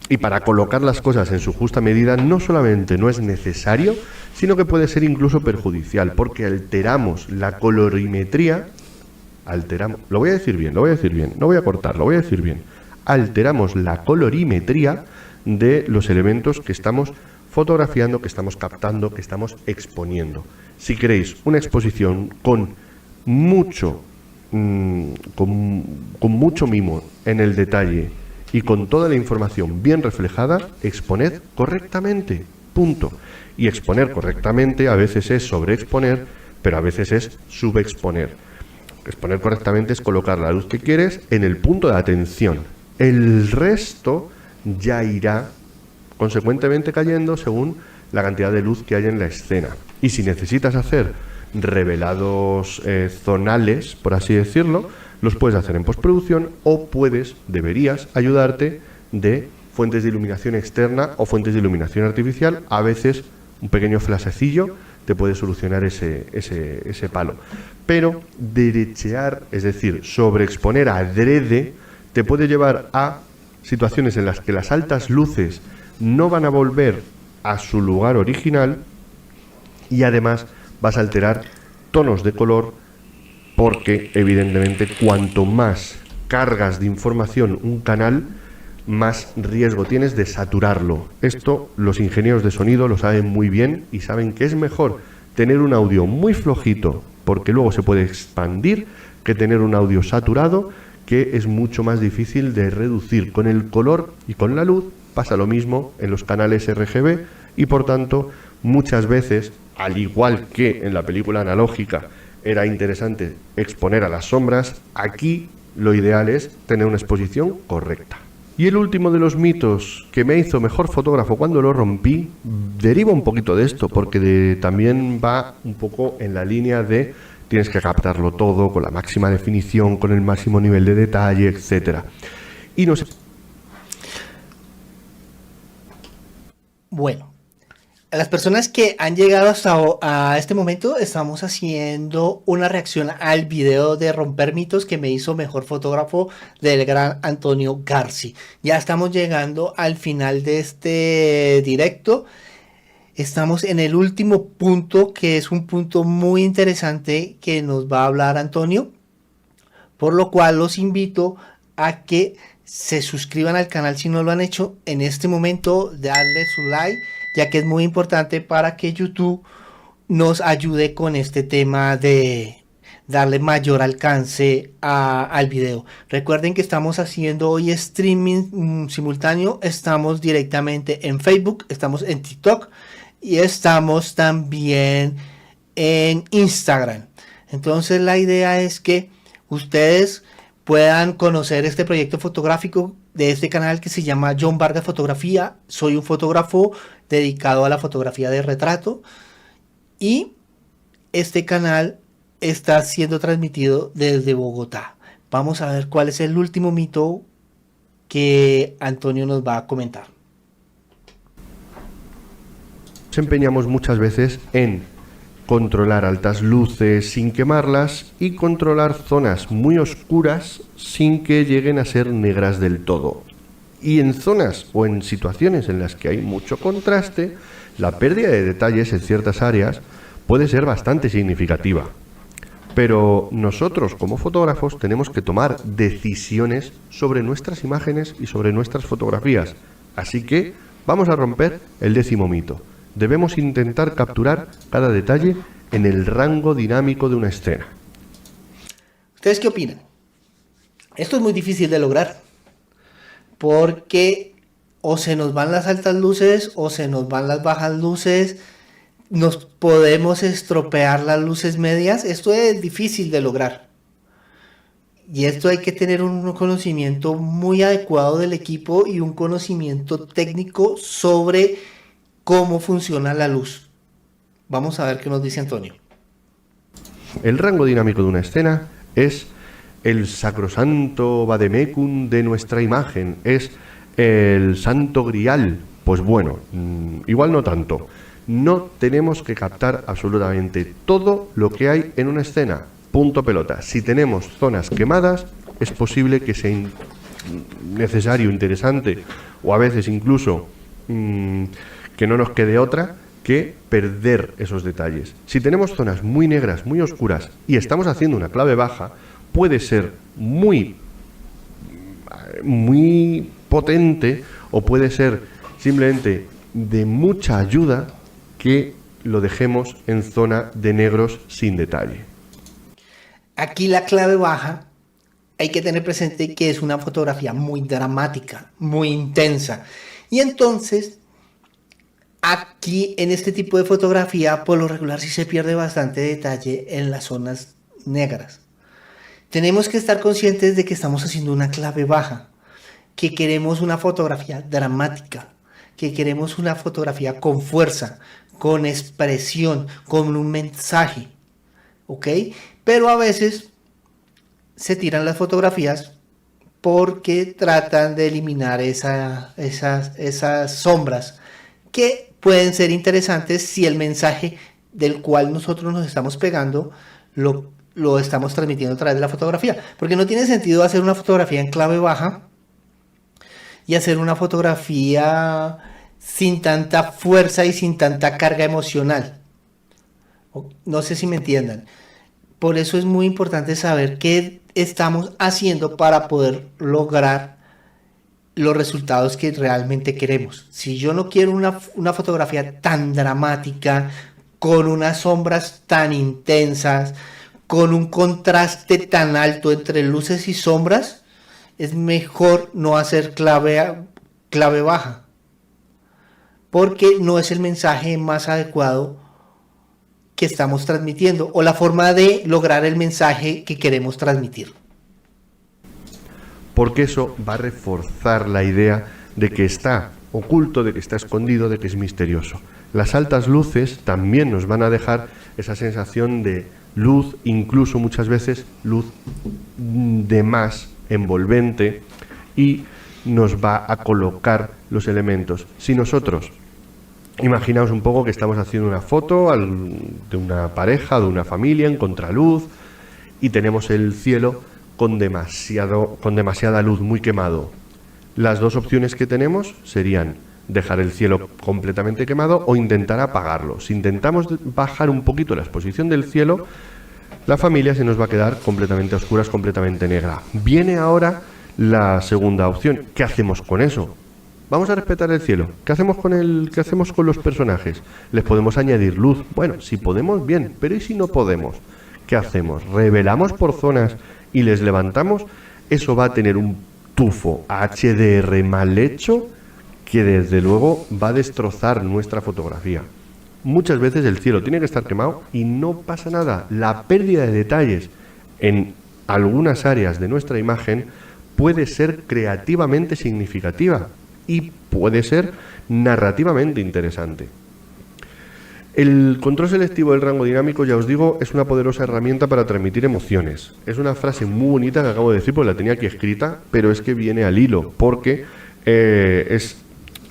y para colocar las cosas en su justa medida, no solamente no es necesario, sino que puede ser incluso perjudicial, porque alteramos la colorimetría, lo voy a decir bien, no voy a cortar, lo voy a decir bien, alteramos la colorimetría de los elementos que estamos fotografiando, que estamos captando, que estamos exponiendo. Si queréis una exposición con mucho mimo en el detalle y con toda la información bien reflejada, exponed correctamente, punto. Y exponer correctamente a veces es sobreexponer, pero a veces es subexponer. Exponer correctamente es colocar la luz que quieres en el punto de atención. El resto ya irá consecuentemente cayendo según la cantidad de luz que hay en la escena. Y si necesitas hacer revelados zonales, por así decirlo, los puedes hacer en postproducción o deberías ayudarte de fuentes de iluminación externa o fuentes de iluminación artificial. A veces un pequeño flasecillo te puede solucionar ese palo. Pero derechear, es decir, sobreexponer adrede, te puede llevar a situaciones en las que las altas luces no van a volver a su lugar original y además vas a alterar tonos de color, porque evidentemente cuanto más cargas de información un canal, más riesgo tienes de saturarlo. Esto los ingenieros de sonido lo saben muy bien y saben que es mejor tener un audio muy flojito, porque luego se puede expandir, que tener un audio saturado, que es mucho más difícil de reducir. Con el color y con la luz pasa lo mismo en los canales RGB y por tanto muchas veces, al igual que en la película analógica era interesante exponer a las sombras, aquí lo ideal es tener una exposición correcta. Y el último de los mitos que me hizo mejor fotógrafo cuando lo rompí deriva un poquito de esto, porque también va un poco en la línea de tienes que captarlo todo con la máxima definición, con el máximo nivel de detalle, etcétera. Y no sé. Bueno, a las personas que han llegado hasta a este momento, estamos haciendo una reacción al video de Romper Mitos que me hizo mejor fotógrafo del gran Antonio Garci. Ya estamos llegando al final de este directo. Estamos en el último punto, que es un punto muy interesante que nos va a hablar Antonio, por lo cual los invito a que se suscriban al canal si no lo han hecho en este momento, darle su like, ya que es muy importante para que YouTube nos ayude con este tema de darle mayor alcance al video. Recuerden que estamos haciendo hoy streaming simultáneo, estamos directamente en Facebook, estamos en TikTok y estamos también en Instagram. Entonces la idea es que ustedes puedan conocer este proyecto fotográfico de este canal que se llama John Vargas Fotografía. Soy un fotógrafo dedicado a la fotografía de retrato y este canal está siendo transmitido desde Bogotá. Vamos a ver cuál es el último mito que Antonio nos va a comentar. Nos empeñamos muchas veces en controlar altas luces sin quemarlas y controlar zonas muy oscuras sin que lleguen a ser negras del todo. Y en zonas o en situaciones en las que hay mucho contraste, la pérdida de detalles en ciertas áreas puede ser bastante significativa. Pero nosotros como fotógrafos tenemos que tomar decisiones sobre nuestras imágenes y sobre nuestras fotografías. Así que vamos a romper el 10º mito. Debemos intentar capturar cada detalle en el rango dinámico de una escena. ¿Ustedes qué opinan? Esto es muy difícil de lograr porque o se nos van las altas luces o se nos van las bajas luces, nos podemos estropear las luces medias. Esto es difícil de lograr y esto hay que tener un conocimiento muy adecuado del equipo y un conocimiento técnico sobre cómo funciona la luz. Vamos a ver qué nos dice Antonio. El rango dinámico de una escena es el sacrosanto vademecum de nuestra imagen, es el santo grial. Pues bueno, igual no tanto. No tenemos que captar absolutamente todo lo que hay en una escena. Punto pelota. Si tenemos zonas quemadas, es posible que sea necesario, interesante, o a veces incluso que no nos quede otra que perder esos detalles. Si tenemos zonas muy negras, muy oscuras, y estamos haciendo una clave baja, puede ser muy potente o puede ser simplemente de mucha ayuda que lo dejemos en zona de negros sin detalle. Aquí la clave baja hay que tener presente que es una fotografía muy dramática, muy intensa. Y entonces, aquí en este tipo de fotografía, por lo regular sí se pierde bastante detalle en las zonas negras. Tenemos que estar conscientes de que estamos haciendo una clave baja, que queremos una fotografía dramática, que queremos una fotografía con fuerza, con expresión, con un mensaje, ¿ok? Pero a veces se tiran las fotografías porque tratan de eliminar esas sombras que pueden ser interesantes si el mensaje del cual nosotros nos estamos pegando lo estamos transmitiendo a través de la fotografía. Porque no tiene sentido hacer una fotografía en clave baja y hacer una fotografía sin tanta fuerza y sin tanta carga emocional. No sé si me entiendan. Por eso es muy importante saber qué estamos haciendo para poder lograr los resultados que realmente queremos. Si yo no quiero una fotografía tan dramática, con unas sombras tan intensas, con un contraste tan alto entre luces y sombras, es mejor no hacer clave baja, porque no es el mensaje más adecuado que estamos transmitiendo o la forma de lograr el mensaje que queremos transmitir. Porque eso va a reforzar la idea de que está oculto, de que está escondido, de que es misterioso. Las altas luces también nos van a dejar esa sensación de luz, incluso muchas veces luz de más envolvente, y nos va a colocar los elementos. Si nosotros, imaginaos un poco que estamos haciendo una foto de una pareja, de una familia en contraluz, y tenemos el cielo con demasiada luz, muy quemado. Las dos opciones que tenemos serían dejar el cielo completamente quemado o intentar apagarlo. Si intentamos bajar un poquito la exposición del cielo, la familia se nos va a quedar completamente a oscuras, completamente negra. Viene ahora la segunda opción. ¿Qué hacemos con eso? Vamos a respetar el cielo. ¿Qué hacemos con los personajes? ¿Les podemos añadir luz? Bueno, si podemos, bien, pero ¿y si no podemos? ¿Qué hacemos? ¿Revelamos por zonas y les levantamos? Eso va a tener un tufo HDR mal hecho que desde luego va a destrozar nuestra fotografía. Muchas veces el cielo tiene que estar quemado y no pasa nada. La pérdida de detalles en algunas áreas de nuestra imagen puede ser creativamente significativa y puede ser narrativamente interesante. El control selectivo del rango dinámico, ya os digo, es una poderosa herramienta para transmitir emociones. Es una frase muy bonita que acabo de decir, porque la tenía aquí escrita, pero es que viene al hilo, porque es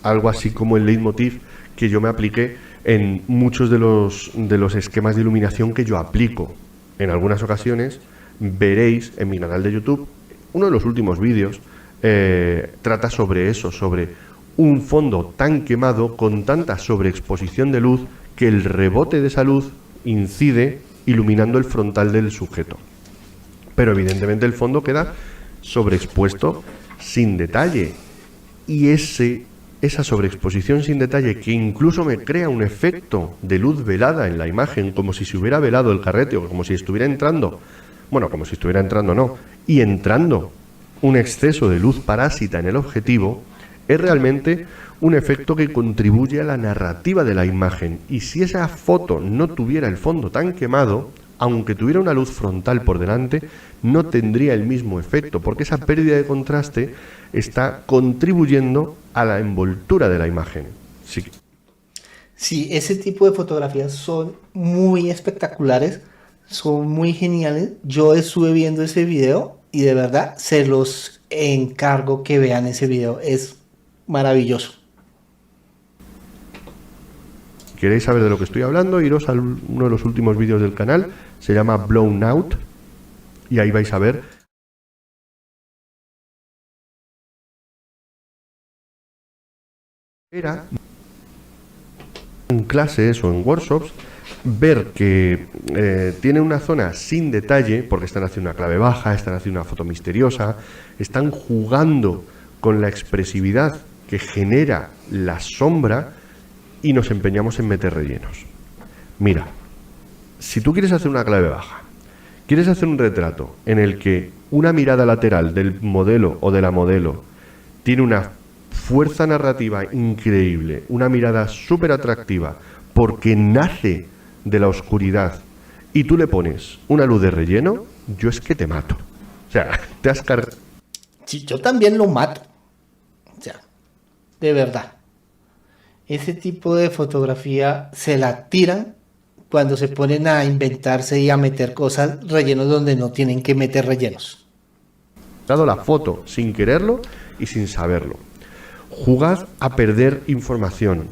algo así como el leitmotiv que yo me apliqué en muchos de los esquemas de iluminación que yo aplico. En algunas ocasiones veréis en mi canal de YouTube, uno de los últimos vídeos trata sobre eso, sobre un fondo tan quemado con tanta sobreexposición de luz que el rebote de esa luz incide iluminando el frontal del sujeto. Pero evidentemente el fondo queda sobreexpuesto sin detalle. Y ese esa sobreexposición sin detalle que incluso me crea un efecto de luz velada en la imagen, como si se hubiera velado el carrete o como si estuviera entrando, bueno, como si estuviera entrando no, y entrando un exceso de luz parásita en el objetivo, es realmente un efecto que contribuye a la narrativa de la imagen. Y si esa foto no tuviera el fondo tan quemado, aunque tuviera una luz frontal por delante, no tendría el mismo efecto, porque esa pérdida de contraste está contribuyendo a la envoltura de la imagen. Sí. Sí, ese tipo de fotografías son muy espectaculares, son muy geniales. Yo estuve viendo ese video y de verdad se los encargo que vean ese video. Es maravilloso. ¿Queréis saber de lo que estoy hablando? Iros a uno de los últimos vídeos del canal, se llama Blown Out, y ahí vais a ver en clases o en workshops, ver que tiene una zona sin detalle, porque están haciendo una clave baja, están haciendo una foto misteriosa, están jugando con la expresividad que genera la sombra, y nos empeñamos en meter rellenos. Mira, si tú quieres hacer una clave baja, quieres hacer un retrato en el que una mirada lateral del modelo o de la modelo tiene una fuerza narrativa increíble, una mirada súper atractiva, porque nace de la oscuridad, y tú le pones una luz de relleno, yo es que te mato. O sea, te has cargado. Sí, yo también lo mato. O sea, de verdad. Ese tipo de fotografía se la tiran cuando se ponen a inventarse y a meter cosas, rellenos donde no tienen que meter rellenos. La foto sin quererlo y sin saberlo. Jugad a perder información.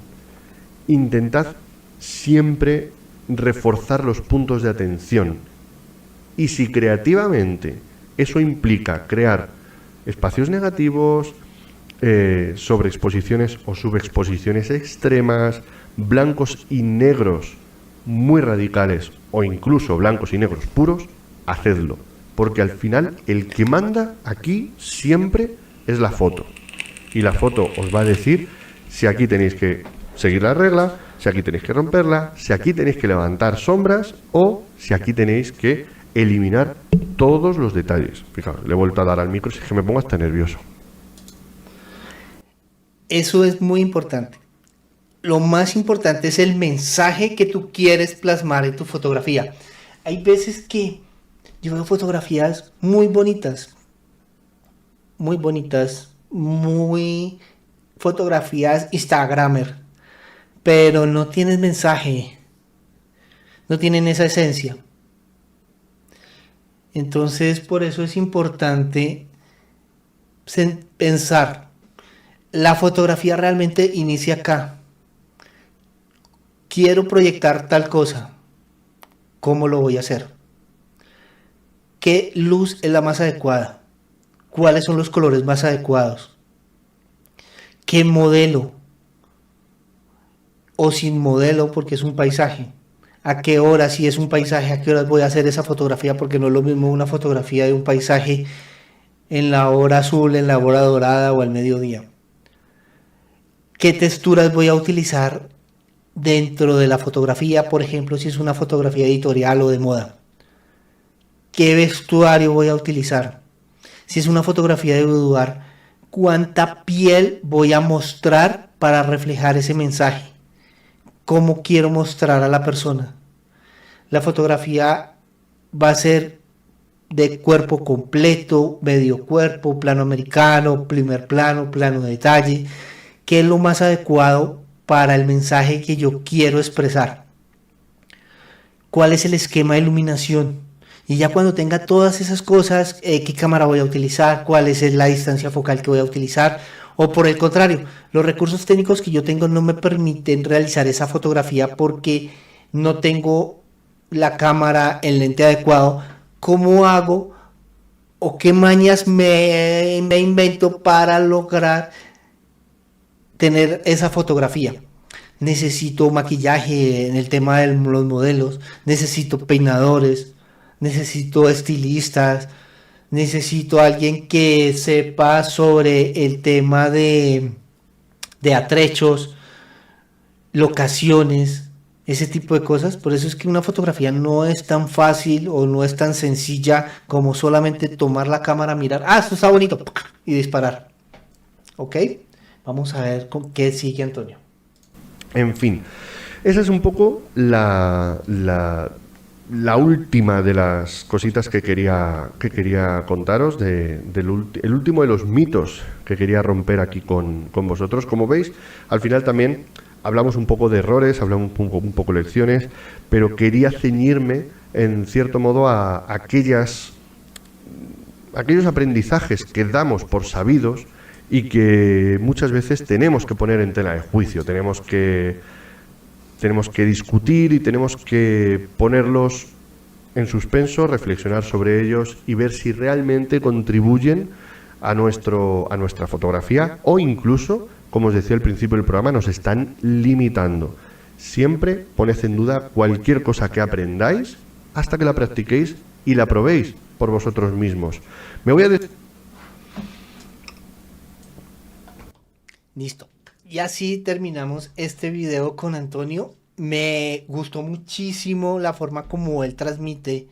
Intentad siempre reforzar los puntos de atención. Y si creativamente eso implica crear espacios negativos, sobreexposiciones o subexposiciones extremas, blancos y negros muy radicales o incluso blancos y negros puros, hacedlo, porque al final el que manda aquí siempre es la foto, y la foto os va a decir si aquí tenéis que seguir la regla, si aquí tenéis que romperla, si aquí tenéis que levantar sombras o si aquí tenéis que eliminar todos los detalles. Fijaos, le he vuelto a dar al micro, si es que me pongo hasta nervioso. Eso es muy importante. Lo más importante es el mensaje que tú quieres plasmar en tu fotografía. Hay veces que yo veo fotografías muy bonitas, muy fotografías Instagramer, pero no tienen mensaje, no tienen esa esencia. Entonces, por eso es importante pensar. La fotografía realmente inicia acá. Quiero proyectar tal cosa. ¿Cómo lo voy a hacer? ¿Qué luz es la más adecuada? ¿Cuáles son los colores más adecuados? ¿Qué modelo? O sin modelo porque es un paisaje. ¿A qué hora si es un paisaje? ¿A qué horas voy a hacer esa fotografía? Porque no es lo mismo una fotografía de un paisaje en la hora azul, en la hora dorada o al mediodía. ¿Qué texturas voy a utilizar dentro de la fotografía? Por ejemplo, si es una fotografía editorial o de moda. ¿Qué vestuario voy a utilizar? Si es una fotografía de boudoir, ¿cuánta piel voy a mostrar para reflejar ese mensaje? ¿Cómo quiero mostrar a la persona? La fotografía va a ser de cuerpo completo, medio cuerpo, plano americano, primer plano, plano de detalle. ¿Qué es lo más adecuado para el mensaje que yo quiero expresar? ¿Cuál es el esquema de iluminación? Y ya cuando tenga todas esas cosas, ¿qué cámara voy a utilizar? ¿Cuál es la distancia focal que voy a utilizar? O por el contrario, los recursos técnicos que yo tengo no me permiten realizar esa fotografía porque no tengo la cámara, el lente adecuado. ¿Cómo hago o qué mañas me invento para lograr tener esa fotografía? Necesito maquillaje en el tema de los modelos, necesito peinadores, necesito estilistas, necesito alguien que sepa sobre el tema de de atrechos, locaciones, ese tipo de cosas. Por eso es que una fotografía no es tan fácil o no es tan sencilla como solamente tomar la cámara, mirar, esto está bonito, y disparar. ¿Ok? Vamos a ver con qué sigue Antonio. En fin, esa es un poco la última de las cositas que quería contaros, el último de los mitos que quería romper aquí con vosotros. Como veis, al final también hablamos un poco de errores, hablamos un poco de lecciones, pero quería ceñirme, en cierto modo, a aquellos aprendizajes que damos por sabidos y que muchas veces tenemos que poner en tela de juicio, tenemos que discutir y tenemos que ponerlos en suspenso, reflexionar sobre ellos y ver si realmente contribuyen a nuestra fotografía o incluso, como os decía al principio del programa, nos están limitando. Siempre poned en duda cualquier cosa que aprendáis hasta que la practiquéis y la probéis por vosotros mismos. Me voy a Listo. Y así terminamos este video con Antonio. Me gustó muchísimo la forma como él transmite,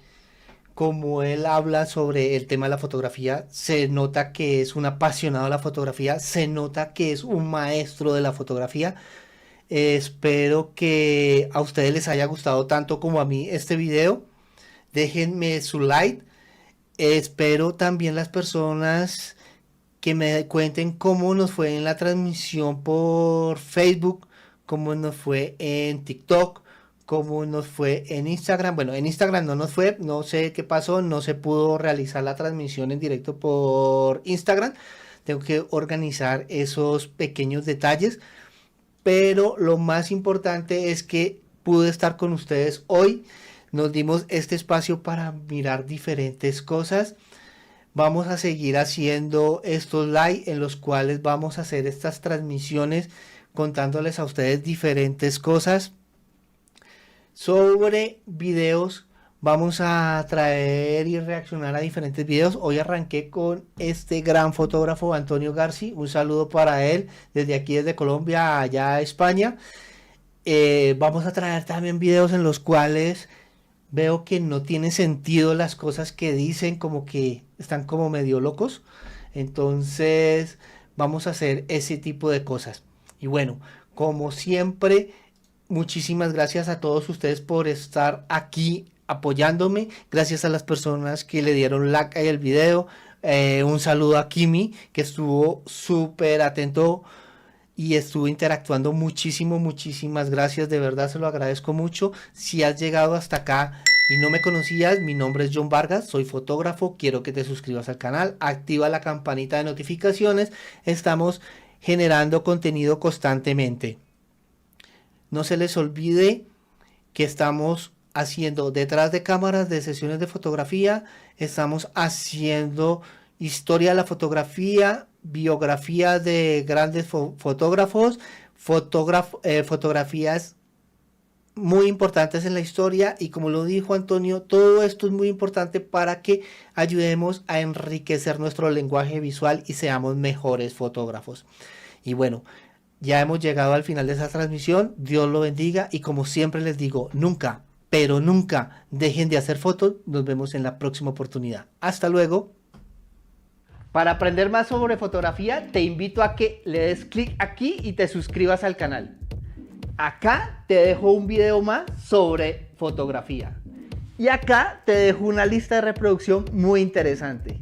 como él habla sobre el tema de la fotografía. Se nota que es un apasionado de la fotografía, se nota que es un maestro de la fotografía. Espero que a ustedes les haya gustado tanto como a mí este video. Déjenme su like. Espero también las personas que me cuenten cómo nos fue en la transmisión por Facebook, cómo nos fue en TikTok, cómo nos fue en Instagram. Bueno, en Instagram no nos fue, no sé qué pasó, no se pudo realizar la transmisión en directo por Instagram. Tengo que organizar esos pequeños detalles, pero lo más importante es que pude estar con ustedes hoy. Nos dimos este espacio para mirar diferentes cosas. Vamos a seguir haciendo estos live en los cuales vamos a hacer estas transmisiones contándoles a ustedes diferentes cosas sobre videos. Vamos a traer y reaccionar a diferentes videos. Hoy arranqué con este gran fotógrafo Antonio Garci. Un saludo para él desde aquí, desde Colombia, allá a España. Vamos a traer también videos en los cuales veo que no tiene sentido las cosas que dicen, como que están como medio locos. Entonces vamos a hacer ese tipo de cosas. Y bueno, como siempre, muchísimas gracias a todos ustedes por estar aquí apoyándome. Gracias a las personas que le dieron like al video. Un saludo a Kimi, que estuvo súper atento y estuvo interactuando muchísimo. Muchísimas gracias, de verdad se lo agradezco mucho. Si has llegado hasta acá y no me conocías, mi nombre es John Vargas, soy fotógrafo. Quiero que te suscribas al canal, activa la campanita de notificaciones. Estamos generando contenido constantemente. No se les olvide que estamos haciendo detrás de cámaras de sesiones de fotografía, estamos haciendo historia de la fotografía, biografías de grandes fotógrafos, fotografías muy importantes en la historia, y como lo dijo Antonio, todo esto es muy importante para que ayudemos a enriquecer nuestro lenguaje visual y seamos mejores fotógrafos. Y bueno, ya hemos llegado al final de esta transmisión. Dios lo bendiga y como siempre les digo, nunca, pero nunca dejen de hacer fotos. Nos vemos en la próxima oportunidad. Hasta luego. Para aprender más sobre fotografía, te invito a que le des clic aquí y te suscribas al canal. Acá te dejo un video más sobre fotografía. Y acá te dejo una lista de reproducción muy interesante.